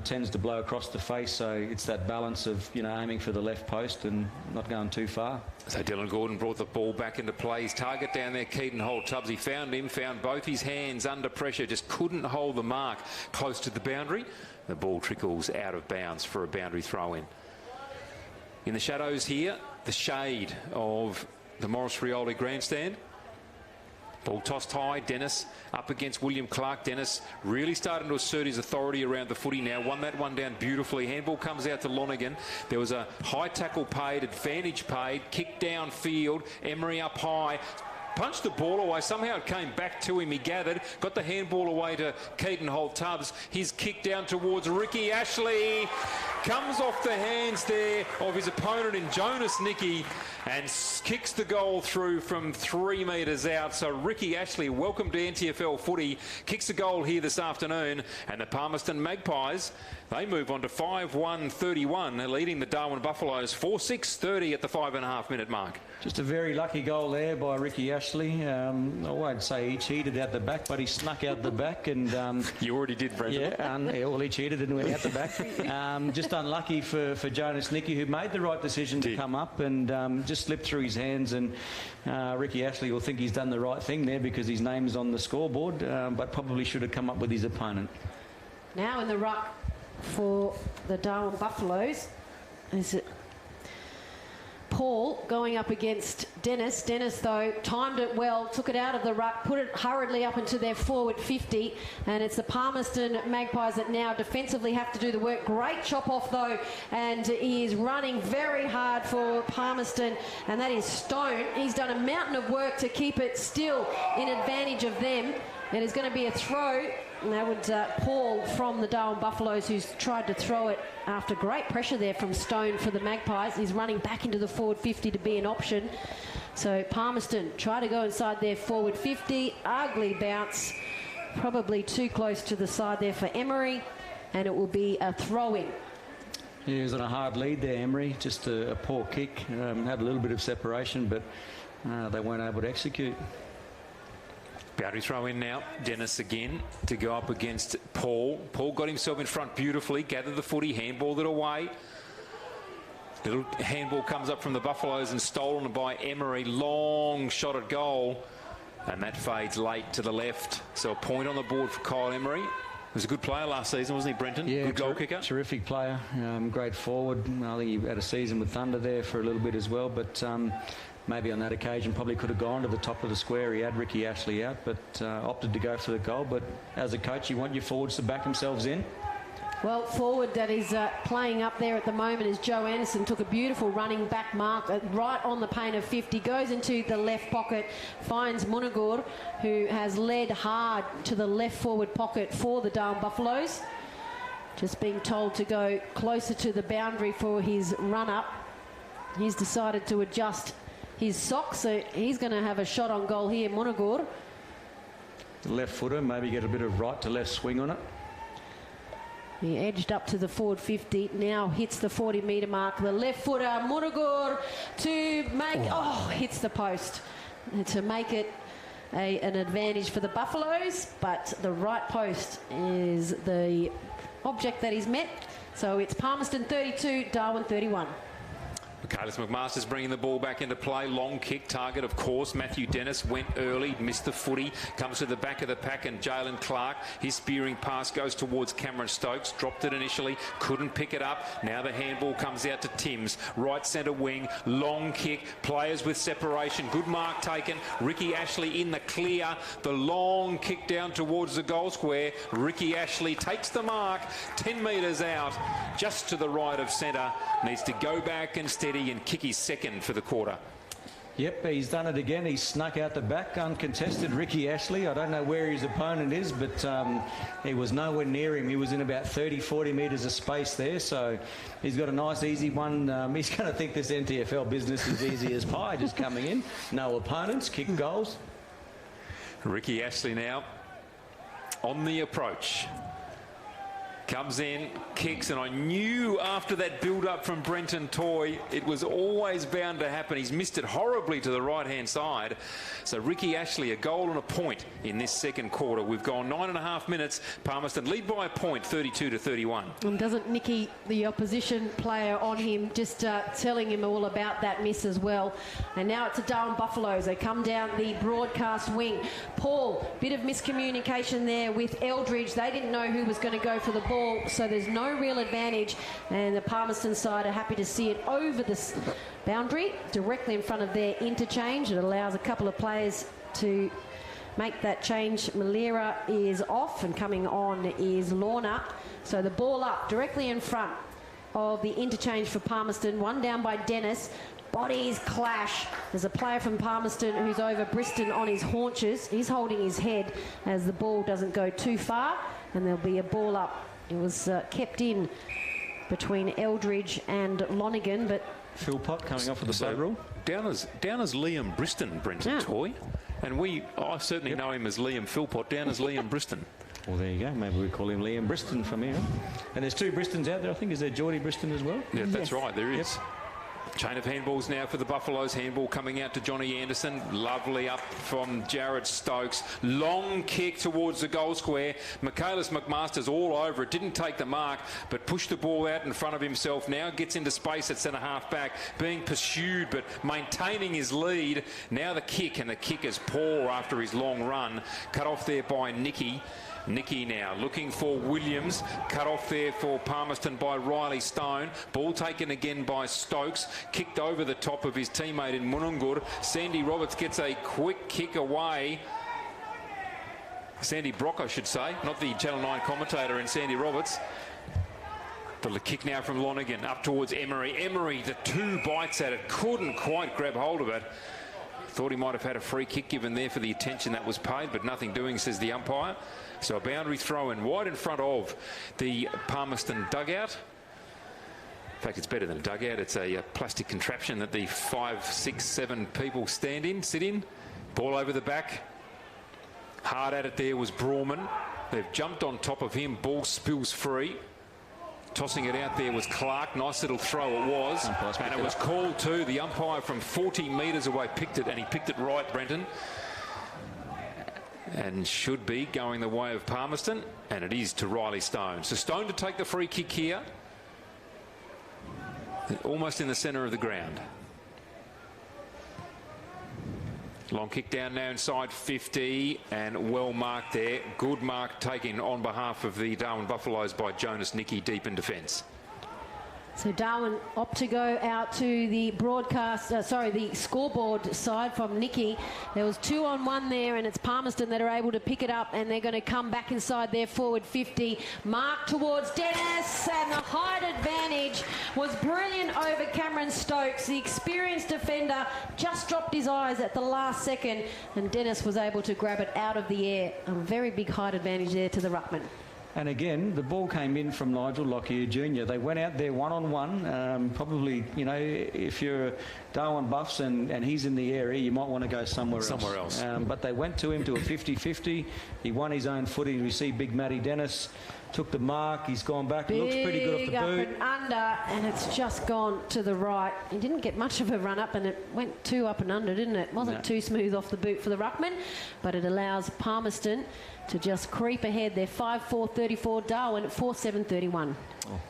tends to blow across the face. So it's that balance of, aiming for the left post and not going too far. So Dylan Gordon brought the ball back into play. His target down there, Keaton Holt-Tubbs. He found him, found both his hands under pressure, just couldn't hold the mark close to the boundary. The ball trickles out of bounds for a boundary throw-in. In the shadows here, the shade of the Morris Rioli grandstand. Ball tossed high. Dennis up against William Clark. Dennis really starting to assert his authority around the footy now. Won that one down beautifully. Handball comes out to Lonergan. There was a high tackle paid, advantage paid, kick downfield. Emery up high. Punched the ball away. Somehow it came back to him. He gathered, got the handball away to Keaton Holt-Tubbs. His kick down towards Ricky Ashley. Comes off the hands there of his opponent in Jonas Nicky and kicks the goal through from 3 metres out. So Ricky Ashley, welcome to NTFL footy, kicks the goal here this afternoon. And the Palmerston Magpies, they move on to 5-1-31. They're leading the Darwin Buffaloes 4-6-30 at the 5.5 minute mark. Just a very lucky goal there by Ricky Ashley. I won't say he cheated out the back, but he snuck out the back. And you already did, Brendan. Yeah, well, he cheated and went out the back. Just unlucky for Jonas Nicky, who made the right decision to come up and just slipped through his hands. And Ricky Ashley will think he's done the right thing there because his name's on the scoreboard, but probably should have come up with his opponent. Now in the ruck for the Darwin Buffaloes is it Paul going up against Dennis. Dennis, though, timed it well, took it out of the ruck, put it hurriedly up into their forward 50, and it's the Palmerston Magpies that now defensively have to do the work. Great chop off, though, and he is running very hard for Palmerston, and that is Stone. He's done a mountain of work to keep it still in advantage of them. It is going to be a throw And that would Paul from the Darwin Buffaloes, who's tried to throw it after great pressure there from Stone for the Magpies. He's running back into the forward 50 to be an option. So Palmerston try to go inside their forward 50. Ugly bounce, probably too close to the side there for Emery, and it will be a throw-in. Yeah, he was on a hard lead there, Emery. Just a poor kick. Had a little bit of separation, but they weren't able to execute. Boundary throw in now. Dennis again to go up against Paul. Paul got himself in front beautifully, gathered the footy, handballed it away. Little handball comes up from the Buffaloes and stolen by Emery. Long shot at goal. And that fades late to the left. So a point on the board for Kyle Emery. He was a good player last season, wasn't he, Brenton? Yeah, good goal kicker. Terrific player. Great forward. I think he had a season with Thunder there for a little bit as well. But maybe on that occasion probably could have gone to the top of the square. He had Ricky Ashley out, but opted to go for the goal. But as a coach, you want your forwards to back themselves in. Well, forward that is playing up there at the moment is Joe Anderson. Took a beautiful running back mark right on the paint of 50. Goes into the left pocket, finds Munagur, who has led hard to the left forward pocket for the Darwin Buffaloes. Just being told to go closer to the boundary for his run-up. He's decided to adjust his socks, so he's going to have a shot on goal here, Munagur. The left footer, maybe get a bit of right to left swing on it. He edged up to the forward 50, now hits the 40-metre mark. The left footer, Munagur, to make, hits the post to make it an advantage for the Buffaloes, but the right post is the object that he's met. So it's Palmerston 32, Darwin 31. Michaelis McMaster's bringing the ball back into play. Long kick target, of course. Matthew Dennis went early, missed the footy, comes to the back of the pack, and Jalen Clark, his spearing pass goes towards Cameron Stokes. Dropped it initially, couldn't pick it up. Now the handball comes out to Timms. Right centre wing, long kick, players with separation. Good mark taken. Ricky Ashley in the clear. The long kick down towards the goal square. Ricky Ashley takes the mark, 10 metres out, just to the right of centre. Needs to go back and steady and kick his second for the quarter. Yep, he's done it again. He snuck out the back, uncontested. Ricky Ashley, I don't know where his opponent is, but he was nowhere near him. He was in about 30, 40 metres of space there, so he's got a nice, easy one. He's going to think this NTFL business is easy as pie, just coming in. No opponents, kick goals. Ricky Ashley now on the approach. Comes in, kicks, and I knew after that build-up from Brenton Toy, it was always bound to happen. He's missed it horribly to the right-hand side. So Ricky Ashley, a goal and a point in this second quarter. We've gone 9.5 minutes. Palmerston lead by a point, 32-31. And doesn't Nicky, the opposition player on him, just telling him all about that miss as well. And now it's a Darwin Buffaloes. They come down the broadcast wing. Paul, bit of miscommunication there with Eldridge. They didn't know who was going to go for the ball. So there's no real advantage, and the Palmerston side are happy to see it over the boundary directly in front of their interchange. It allows a couple of players to make that change. Malera is off, and coming on is Lorna. So the ball up directly in front of the interchange for Palmerston. One down by Dennis. Bodies clash. There's a player from Palmerston who's over Briston on his haunches. He's holding his head as the ball doesn't go too far, and there'll be a ball up. It was kept in between Eldridge and Lonigan, but Philpott coming off with the blood rule. Down as Liam Briston, Brenton Toy, and I certainly know him as Liam Philpott. Down as Liam Briston. Well, there you go. Maybe we call him Liam Briston from here. And there's two Bristons out there, I think. Is there Geordie Briston as well? Yeah, that's right. There is. Chain of handballs now for the Buffaloes. Handball coming out to Johnny Anderson. Lovely up from Jared Stokes. Long kick towards the goal square. Michaelis McMaster's all over it. Didn't take the mark, but pushed the ball out in front of himself. Now gets into space at centre half back. Being pursued, but maintaining his lead. Now the kick, and the kick is poor after his long run. Cut off there by Nicky. Nicky now looking for Williams. Cut off there for Palmerston by Riley Stone. Ball taken again by Stokes. Kicked over the top of his teammate in Munungur. Sandy Roberts gets a quick kick away. Sandy Brock, I should say, not the Channel 9 commentator in Sandy Roberts. The kick now from Lonigan up towards Emery. Emery, the two bites at it, couldn't quite grab hold of it. Thought he might have had a free kick given there for the attention that was paid, but nothing doing, says the umpire. So a boundary throw in wide in front of the Palmerston dugout. In fact, it's better than a dugout. It's a plastic contraption that the 5, 6, 7 people sit in. Ball over the back. Hard at it there was Brawman. They've jumped on top of him. Ball spills free. Tossing it out there was Clark. Nice little throw it was. And it was called too. The umpire from 40 metres away picked it, and he picked it right, Brenton. And should be going the way of Palmerston, and it is to Riley Stone. So Stone to take the free kick here. Almost in the centre of the ground. Long kick down now inside 50, and well marked there. Good mark taken on behalf of the Darwin Buffaloes by Jonas Nicky deep in defence. So Darwin opt to go out to the the scoreboard side from Nicky. There was 2-on-1 there, and it's Palmerston that are able to pick it up, and they're going to come back inside their forward 50. Mark towards Dennis, and the height advantage was brilliant over Cameron Stokes. The experienced defender just dropped his eyes at the last second, and Dennis was able to grab it out of the air. A very big height advantage there to the ruckman. And again, the ball came in from Nigel Lockyer Jr. They went out there one-on-one. Probably, you know, if you're Darwin Buffs and he's in the area, you might want to go somewhere else. But they went to him to a 50-50. He won his own footy. You see big Matty Dennis took the mark. He's gone back. Looks pretty good off the boot. Up and under, and it's just gone to the right. He didn't get much of a run up, and it went 2 up and under, didn't it? Wasn't too smooth off the boot for the ruckman, but it allows Palmerston to just creep ahead. They're 5-4-34, Darwin at 4-7-31.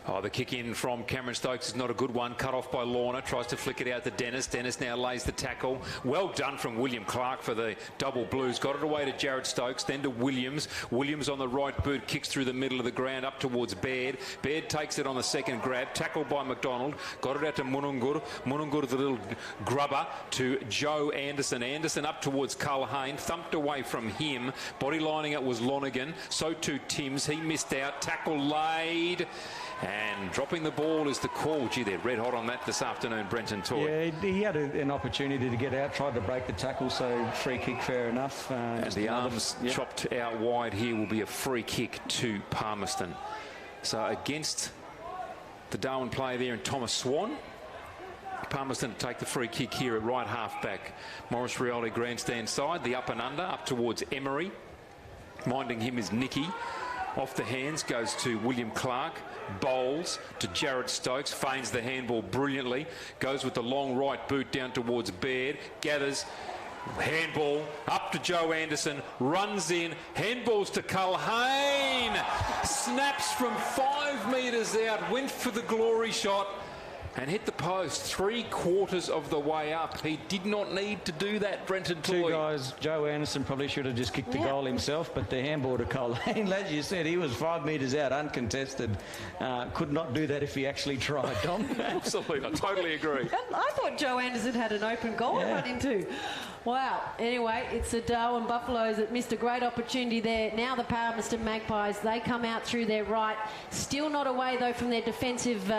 Oh, the kick in from Cameron Stokes is not a good one. Cut off by Lorna. Tries to flick it out to Dennis. Dennis now lays the tackle. Well done from William Clark for the double blues. Got it away to Jared Stokes, then to Williams. Williams on the right boot, kicks through the middle of the ground up towards Baird. Baird takes it on the second grab. Tackled by McDonald. Got it out to Munungur. Munungur, the little grubber, to Joe Anderson. Anderson up towards Culhane. Thumped away from him. Body lining it was Lonergan. So too Timms. He missed out. Tackle laid. And dropping the ball is the call. Gee, they're red hot on that this afternoon, Brenton Toy. Yeah, he had an opportunity to get out, tried to break the tackle, so free kick, fair enough. And the arms chopped out wide here will be a free kick to Palmerston. So against the Darwin player there in Thomas Swan. Palmerston to take the free kick here at right half back. Morris Rioli grandstand side, the up and under, up towards Emery. Minding him is Nicky. Off the hands goes to William Clark. Bowls to Jared Stokes. Feigns the handball brilliantly. Goes with the long right boot down towards Baird. Gathers. Handball up to Joe Anderson. Runs in. Handballs to Culhane. Snaps from 5 metres out. Went for the glory shot. And hit the post 3/4 of the way up. He did not need to do that, Brenton Toy. 2 guys, Joe Anderson probably should have just kicked the goal himself, but the handball to Culhane, as you said, he was 5 metres out, uncontested. Could not do that if he actually tried, Tom. Absolutely, I totally agree. I thought Joe Anderson had an open goal to run into. Wow. Anyway, it's the Darwin Buffaloes that missed a great opportunity there. Now the Palmerston Magpies, they come out through their right. Still not away, though, from their defensive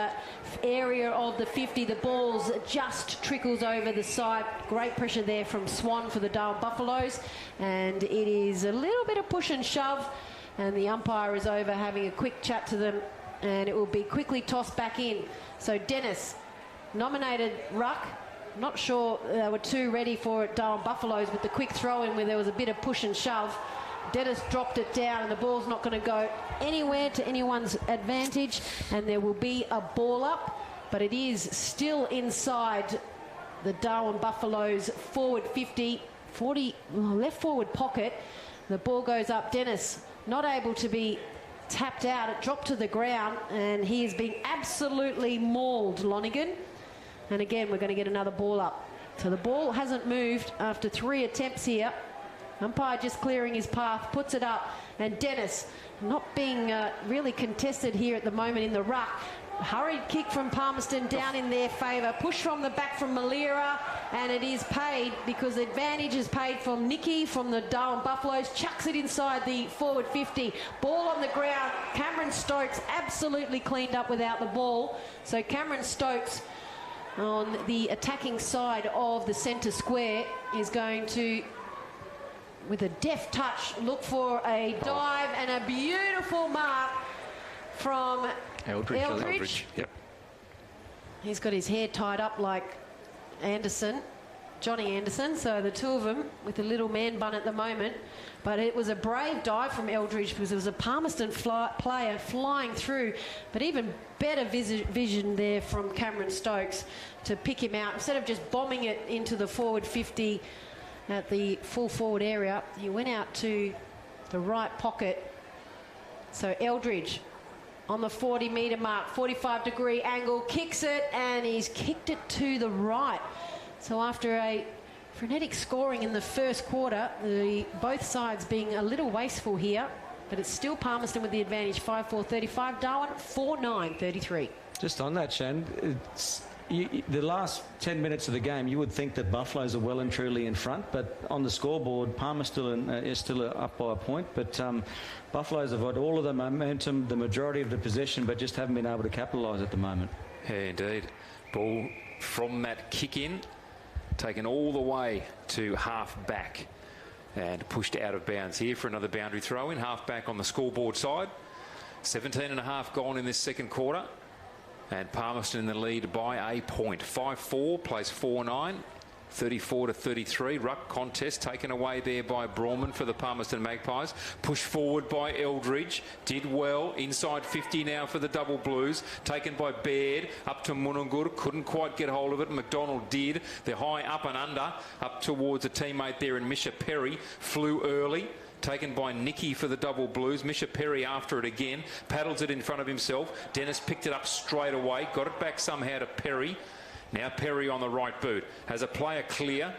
area of the 50. The balls just trickles over the side. Great pressure there from Swan for the Darwin Buffaloes. And it is a little bit of push and shove. And the umpire is over having a quick chat to them. And it will be quickly tossed back in. So Dennis, nominated ruck. Not sure they were too ready for it, Darwin Buffaloes, with the quick throw in where there was a bit of push and shove. Dennis dropped it down, and the ball's not going to go anywhere to anyone's advantage, and there will be a ball up, but it is still inside the Darwin Buffaloes forward 50, 40 left forward pocket. The ball goes up. Dennis not able to be tapped out. It dropped to the ground, and he is being absolutely mauled, Lonergan. And again, we're going to get another ball up. So the ball hasn't moved after 3 attempts here. Umpire just clearing his path, puts it up. And Dennis not being really contested here at the moment in the ruck. Hurried kick from Palmerston down in their favour. Push from the back from Malira. And it is paid because the advantage is paid from Nicky from the Darwin Buffaloes. Chucks it inside the forward 50. Ball on the ground. Cameron Stokes absolutely cleaned up without the ball. So Cameron Stokes on the attacking side of the centre square is going to, with a deft touch, look for a dive and a beautiful mark from Eldridge. Yep. He's got his hair tied up like Johnny Anderson, so the two of them with a little man bun at the moment. But it was a brave dive from Eldridge because it was a Palmerston player flying through, but even better vision there from Cameron Stokes to pick him out. Instead of just bombing it into the forward 50 at the full forward area, he went out to the right pocket. So Eldridge on the 40-metre mark, 45-degree angle, kicks it, and he's kicked it to the right. So after a frenetic scoring in the first quarter, both sides being a little wasteful here, but it's still Palmerston with the advantage, 5-4-35, Darwin 4-9-33. Just on that, Shan, the last 10 minutes of the game, you would think that Buffaloes are well and truly in front, but on the scoreboard, Palmerston is still up by a point, but Buffaloes have got all of the momentum, the majority of the possession, but just haven't been able to capitalise at the moment. Yeah, indeed. Ball from that kick in, taken all the way to half back and pushed out of bounds here for another boundary throw in. Half back on the scoreboard side. 17.5 gone in this second quarter. And Palmerston in the lead by a point. 5-4 plays 4-9. 34-33. Ruck contest taken away there by Brawman for the Palmerston Magpies. Pushed forward by Eldridge. Did well. Inside 50 now for the Double Blues. Taken by Baird. Up to Munungur. Couldn't quite get hold of it. McDonald did. They're high up and under. Up towards a teammate there in Misha Perry. Flew early. Taken by Nicky for the Double Blues. Misha Perry after it again. Paddles it in front of himself. Dennis picked it up straight away. Got it back somehow to Perry. Now Perry on the right boot. Has a player clear.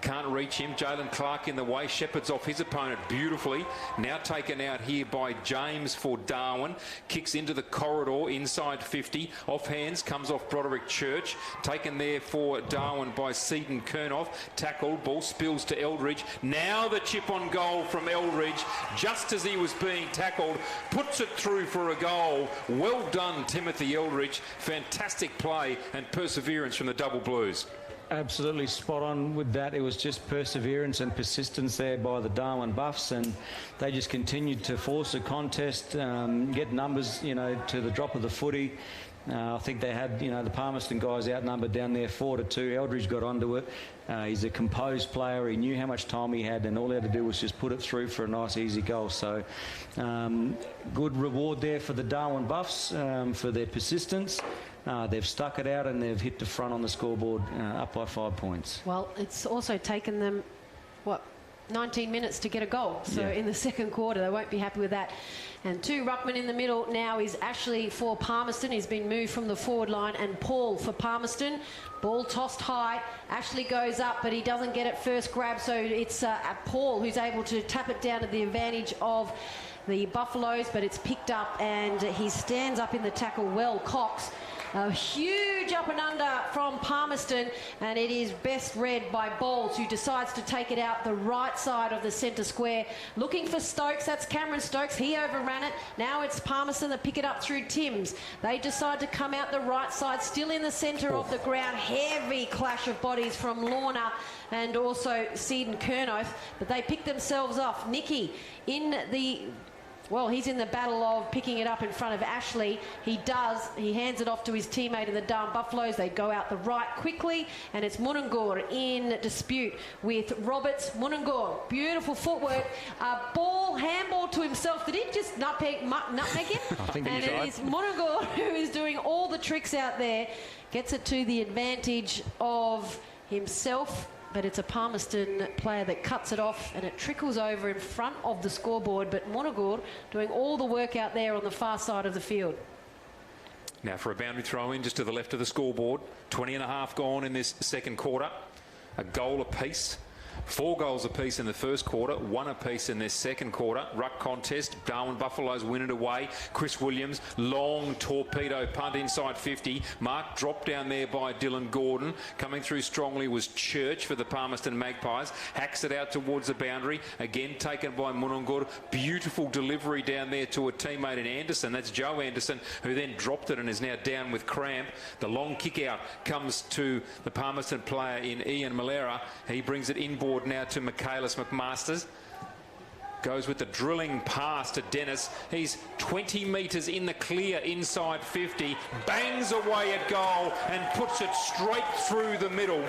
Can't reach him. Jalen Clark in the way. Shepard's off his opponent beautifully. Now taken out here by James for Darwin. Kicks into the corridor inside 50. Off hands. Comes off Broderick Church. Taken there for Darwin by Seaton Kernoff. Tackled. Ball spills to Eldridge. Now the chip on goal from Eldridge. Just as he was being tackled. Puts it through for a goal. Well done, Timothy Eldridge. Fantastic play and perseverance from the Double Blues. Absolutely spot on with that. It was just perseverance and persistence there by the Darwin Buffs, and they just continued to force a contest, get numbers, to the drop of the footy. I think they had, the Palmerston guys outnumbered down there 4-2. Eldridge got onto it. He's a composed player. He knew how much time he had, and all he had to do was just put it through for a nice, easy goal. So, good reward there for the Darwin Buffs for their persistence. They've stuck it out and they've hit the front on the scoreboard up by 5 points. Well, it's also taken them, 19 minutes to get a goal. So in the second quarter, they won't be happy with that. And two ruckmen in the middle now is Ashley for Palmerston. He's been moved from the forward line, and Paul for Palmerston. Ball tossed high. Ashley goes up, but he doesn't get it first grab. So it's Paul who's able to tap it down to the advantage of the Buffaloes, but it's picked up and he stands up in the tackle well. Cox. A huge up and under from Palmerston, and it is best read by Bowles, who decides to take it out the right side of the centre square. Looking for Stokes, that's Cameron Stokes. He overran it. Now it's Palmerston that pick it up through Timms. They decide to come out the right side, still in the centre of the ground. Heavy clash of bodies from Lorna and also Seaton Kernoff, but they pick themselves off. Nicky in the... Well, he's in the battle of picking it up in front of Ashley. He does. He hands it off to his teammate in the Darwin Buffaloes. They go out the right quickly, and it's Munungur in dispute with Roberts. Munungur, beautiful footwork. Handball to himself. Did he just nutmeg him? I think he tried. And it is Munungur who is doing all the tricks out there. Gets it to the advantage of himself. But it's a Palmerston player that cuts it off, and it trickles over in front of the scoreboard. But Monagur doing all the work out there on the far side of the field. Now for a boundary throw in just to the left of the scoreboard. 20.5 gone in this second quarter. A goal apiece. 4 goals apiece in the first quarter, 1 apiece in their second quarter. Ruck contest, Darwin Buffaloes win it away. Chris Williams, long torpedo punt inside 50. Mark dropped down there by Dylan Gordon. Coming through strongly was Church for the Palmerston Magpies. Hacks it out towards the boundary. Again taken by Munungur. Beautiful delivery down there to a teammate in Anderson. That's Joe Anderson, who then dropped it and is now down with cramp. The long kick out comes to the Palmerston player in Ian Malera. He brings it inboard now to Michaelis McMasters. Goes with the drilling pass to Dennis. He's 20 metres in the clear inside 50. Bangs away at goal and puts it straight through the middle.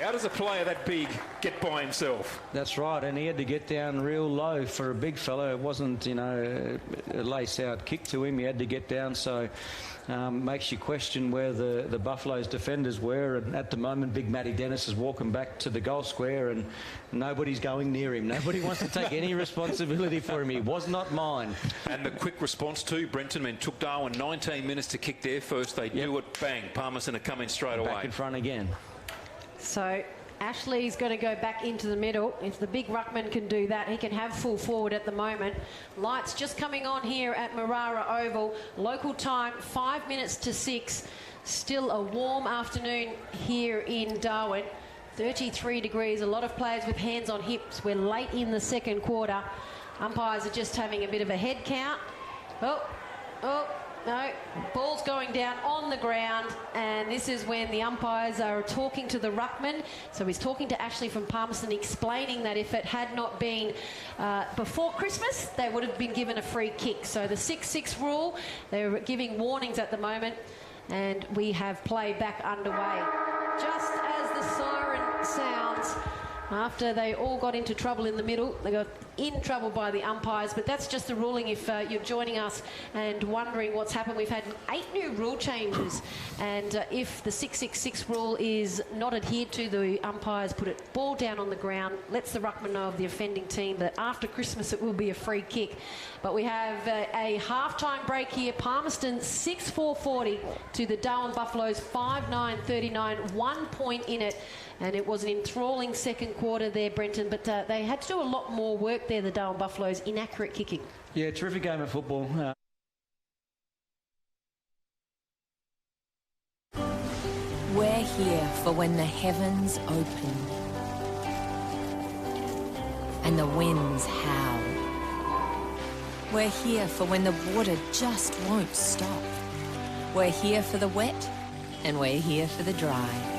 How does a player that big get by himself? That's right, and he had to get down real low for a big fellow. It wasn't, you know, a lace-out kick to him. He had to get down, so makes you question where the Buffaloes defenders were. And at the moment, Big Matty Dennis is walking back to the goal square, and nobody's going near him. Nobody wants to take any responsibility for him. He was not mine. And the quick response too, Brenton, and took Darwin 19 minutes to kick their first. They do it, bang. Palmerston are coming straight away. Back in front again. So Ashley's going to go back into the middle. If the big ruckman can do that, he can have full forward at the moment. Lights just coming on here at Marara Oval. Local time, 5 minutes to 6. Still a warm afternoon here in Darwin. 33 degrees, a lot of players with hands on hips. We're late in the second quarter. Umpires are just having a bit of a head count. Oh, no, ball's going down on the ground, and this is when the umpires are talking to the ruckman. So he's talking to Ashley from Palmerston, explaining that if it had not been before Christmas, they would have been given a free kick. So the 6-6 rule, they're giving warnings at the moment, and we have play back underway. Just as the siren sounds, after they all got into trouble in the middle, they got in trouble by the umpires, but that's just the ruling. If you're joining us and wondering what's happened, we've had 8 new rule changes, and if the 6-6-6 rule is not adhered to, the umpires put it ball down on the ground, lets the ruckman know of the offending team that after Christmas it will be a free kick. But we have a half-time break here. Palmerston 6-4-40 to the Darwin Buffaloes 5-9-39, 1 point in it. And it was an enthralling second quarter there, Brenton, but they had to do a lot more work there, the Darwin Buffaloes. Inaccurate kicking. Yeah, terrific game of football. We're here for when the heavens open and the winds howl. We're here for when the water just won't stop. We're here for the wet and we're here for the dry.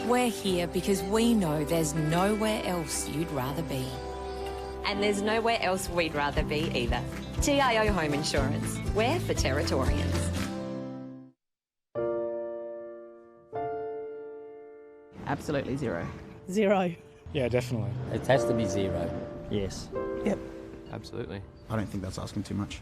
We're here because we know there's nowhere else you'd rather be. And there's nowhere else we'd rather be either. TIO Home Insurance. We're for Territorians. Absolutely zero. Zero. Yeah, definitely. It has to be 0. Yes. Yep. Absolutely. I don't think that's asking too much.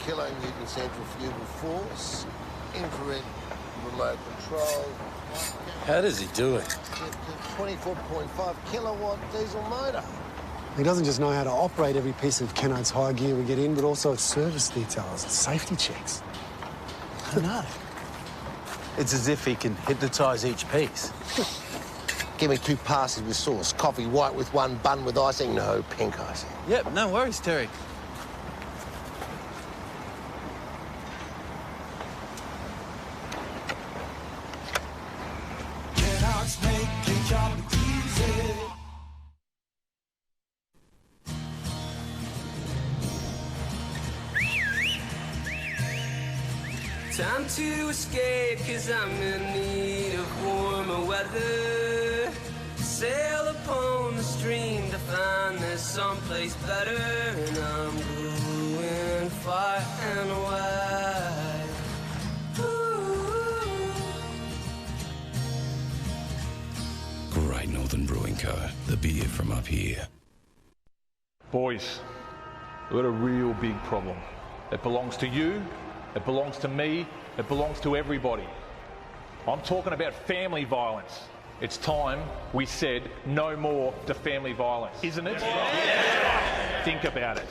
kilonewton centrifugal force, infrared remote control. How does he do it? 24.5 kilowatt diesel motor. He doesn't just know how to operate every piece of Kennard's hire gear we get in, but also its service details, its safety checks. I don't know. It's as if he can hypnotise each piece. Give me 2 passes with sauce, coffee white with 1 bun with icing, no pink icing. Yep, no worries, Terry. Time to escape, 'cause I'm in need of warmer weather. Sail upon the stream to find there's someplace better. And I'm going far and wide. Great Northern Brewing Co., the beer from up here. Boys, we've got a real big problem. It belongs to you, it belongs to me, it belongs to everybody. I'm talking about family violence. It's time we said no more to family violence. Isn't it? Think about it.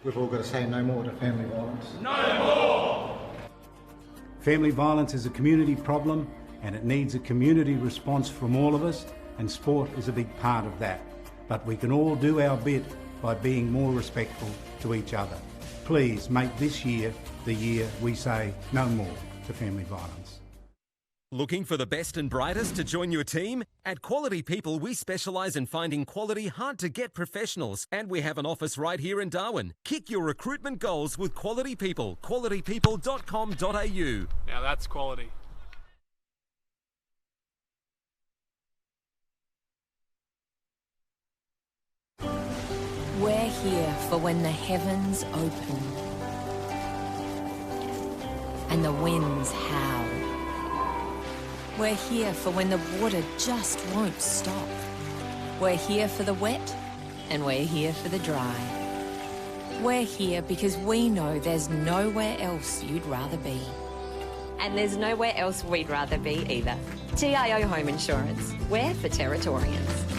We've all got to say no more to family violence. No more! Family violence is a community problem and it needs a community response from all of us, and sport is a big part of that. But we can all do our bit by being more respectful to each other. Please make this year the year we say no more to family violence. Looking for the best and brightest to join your team? At Quality People, we specialise in finding quality, hard-to-get professionals, and we have an office right here in Darwin. Kick your recruitment goals with Quality People. qualitypeople.com.au. Now that's quality. We're here for when the heavens open and the winds howl. We're here for when the water just won't stop. We're here for the wet and we're here for the dry. We're here because we know there's nowhere else you'd rather be. And there's nowhere else we'd rather be either. TIO Home Insurance. We're for Territorians.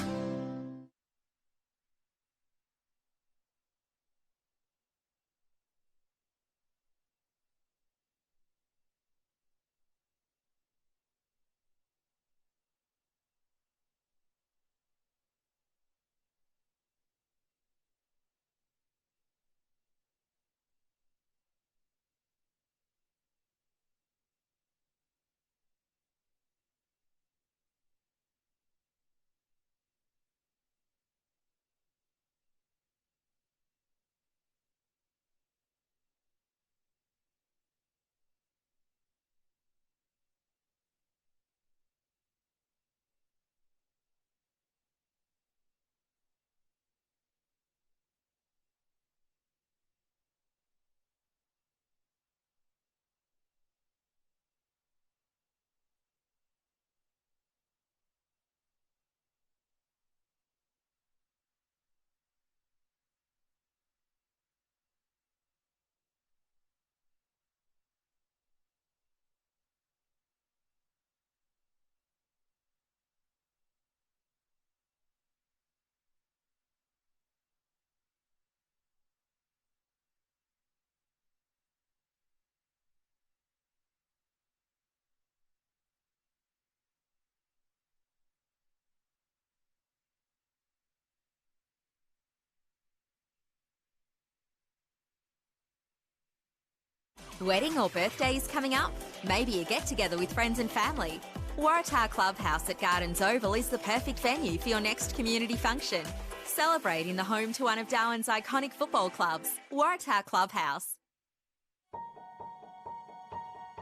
Wedding or birthdays coming up? Maybe a get-together with friends and family. Waratah Clubhouse at Gardens Oval is the perfect venue for your next community function. Celebrate in the home to one of Darwin's iconic football clubs, Waratah Clubhouse.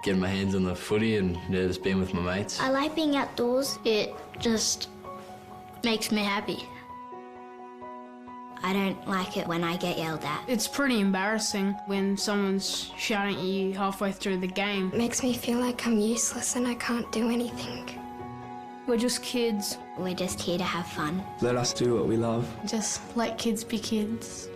Getting my hands on the footy and just being with my mates. I like being outdoors. It just makes me happy. I don't like it when I get yelled at. It's pretty embarrassing when someone's shouting at you halfway through the game. It makes me feel like I'm useless and I can't do anything. We're just kids. We're just here to have fun. Let us do what we love. Just let kids be kids.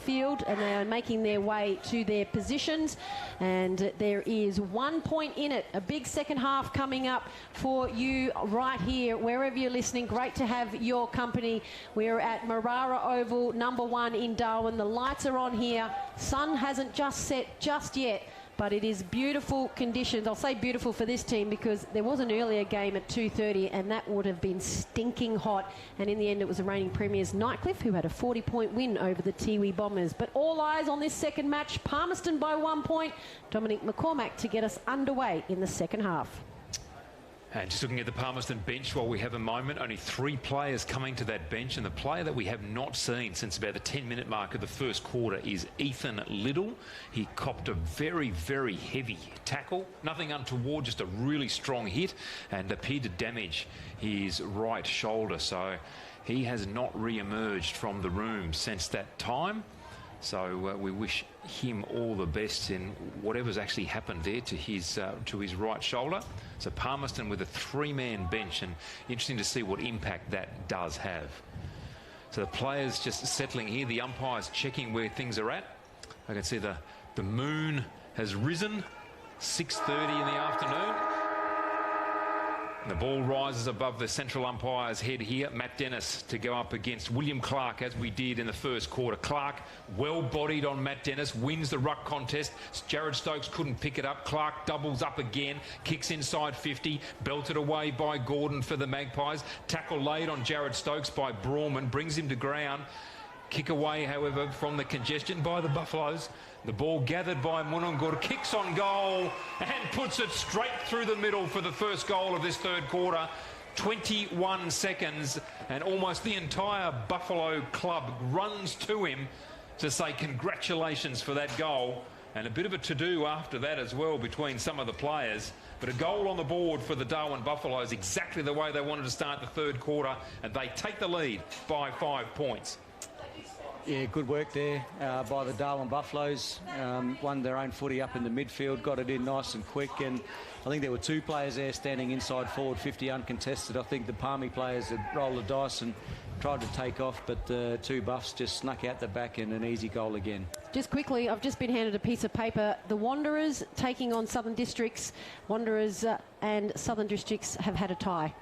field, and they are making their way to their positions, and there is 1 point in it. A big second half coming up for you right here, wherever you're listening. Great to have your company. We're at Marara Oval, number 1 in Darwin. The lights are on here. Sun hasn't just set just yet, but it is beautiful conditions. I'll say beautiful for this team because there was an earlier game at 2:30 and that would have been stinking hot, and in the end it was the reigning premiers Nightcliff who had a 40-point win over the Tiwi Bombers. But all eyes on this second match. Palmerston by 1 point. Dominic McCormack to get us underway in the second half. And just looking at the Palmerston bench while we have a moment, only 3 players coming to that bench, and the player that we have not seen since about the 10-minute mark of the first quarter is Ethan Liddle. He copped a very, very heavy tackle. Nothing untoward, just a really strong hit, and appeared to damage his right shoulder. So he has not re-emerged from the room since that time. So we wish him all the best in whatever's actually happened there to his right shoulder. So Palmerston with a 3-man bench, and interesting to see what impact that does have. So the players just settling here, the umpires checking where things are at. I can see the moon has risen, 6:30 in the afternoon. And the ball rises above the central umpire's head here. Matt Dennis to go up against William Clark, as we did in the first quarter. Clark, well-bodied on Matt Dennis, wins the ruck contest. Jared Stokes couldn't pick it up. Clark doubles up again, kicks inside 50, belted away by Gordon for the Magpies. Tackle laid on Jared Stokes by Brawman, brings him to ground. Kick away, however, from the congestion by the Buffaloes. The ball gathered by Munungur, kicks on goal and puts it straight through the middle for the first goal of this third quarter. 21 seconds, and almost the entire Buffalo club runs to him to say congratulations for that goal. And a bit of a to-do after that as well between some of the players. But a goal on the board for the Darwin Buffaloes, exactly the way they wanted to start the third quarter, and they take the lead by 5 points. Yeah, good work there by the Darwin Buffaloes. Won their own footy up in the midfield, got it in nice and quick, and I think there were 2 players there standing inside forward 50 uncontested. I think the Palmy players had rolled the dice and tried to take off, but the 2 Buffs just snuck out the back and an easy goal again. Just quickly, I've just been handed a piece of paper. The Wanderers taking on Southern Districts. Wanderers and Southern Districts have had a tie.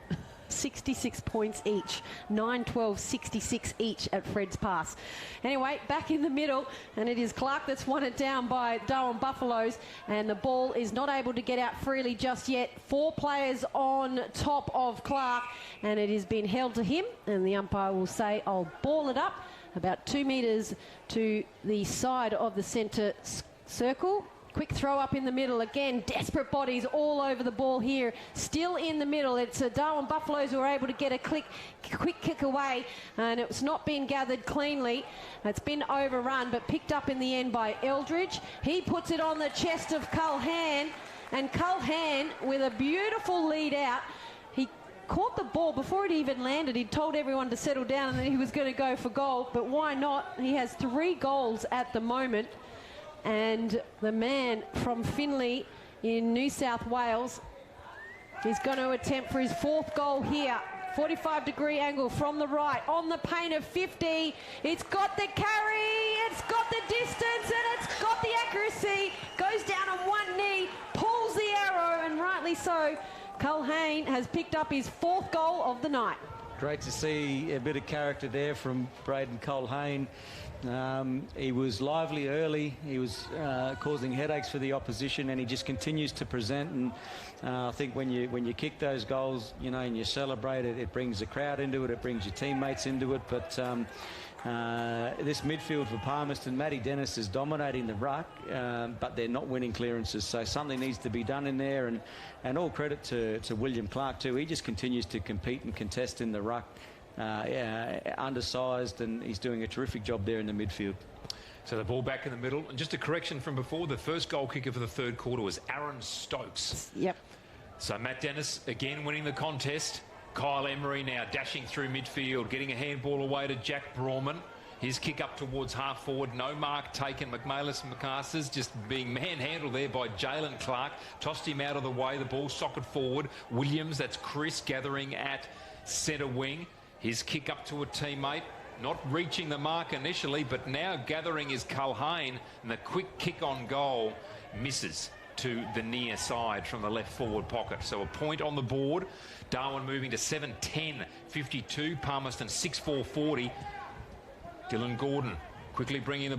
66 points each, 9-12, 66 each at Fred's Pass. Anyway, back in the middle, and it is Clark that's won it down by Darwin Buffaloes, and the ball is not able to get out freely just yet. 4 players on top of Clark, and it has been held to him, and the umpire will say, I'll ball it up about 2 metres to the side of the centre circle. Quick throw up in the middle. Again, desperate bodies all over the ball here. Still in the middle. It's Darwin Buffaloes who are able to get a quick kick away, and it's not been gathered cleanly. It's been overrun, but picked up in the end by Eldridge. He puts it on the chest of Culhan, and Culhan with a beautiful lead out. He caught the ball before it even landed. He'd told everyone to settle down and that he was going to go for goal, but why not? He has 3 goals at the moment. And the man from Finley in New South Wales is going to attempt for his 4th goal here. 45-degree angle from the right on the paint of 50. It's got the carry, it's got the distance, and it's got the accuracy. Goes down on one knee, pulls the arrow, and rightly so. Culhane has picked up his 4th goal of the night. Great to see a bit of character there from Braden Culhane. He was lively early. He was causing headaches for the opposition, and he just continues to present. And I think when you kick those goals, you know, and you celebrate it, it brings the crowd into it. It brings your teammates into it. But this midfield for Palmerston, Matty Dennis is dominating the ruck, but they're not winning clearances. So something needs to be done in there. And all credit to William Clark too. He just continues to compete and contest in the ruck. Undersized, and he's doing a terrific job there in the midfield. So the ball back in the middle, and just a correction from before, the first goal kicker for the third quarter was Aaron Stokes. Yep. So Matt Dennis again winning the contest. Kyle Emery now dashing through midfield, getting a handball away to Jack Brawman. His kick up towards half forward, no mark taken. McMalis and McCasters just being manhandled there by Jalen Clark. Tossed him out of the way, the ball socket forward. Williams, that's Chris, gathering at centre wing. His kick up to a teammate. Not reaching the mark initially, but now gathering his Culhane, and the quick kick on goal misses to the near side from the left forward pocket. So a point on the board. Darwin moving to 7-10-52. Palmerston 6-4-40. Dylan Gordon quickly bringing the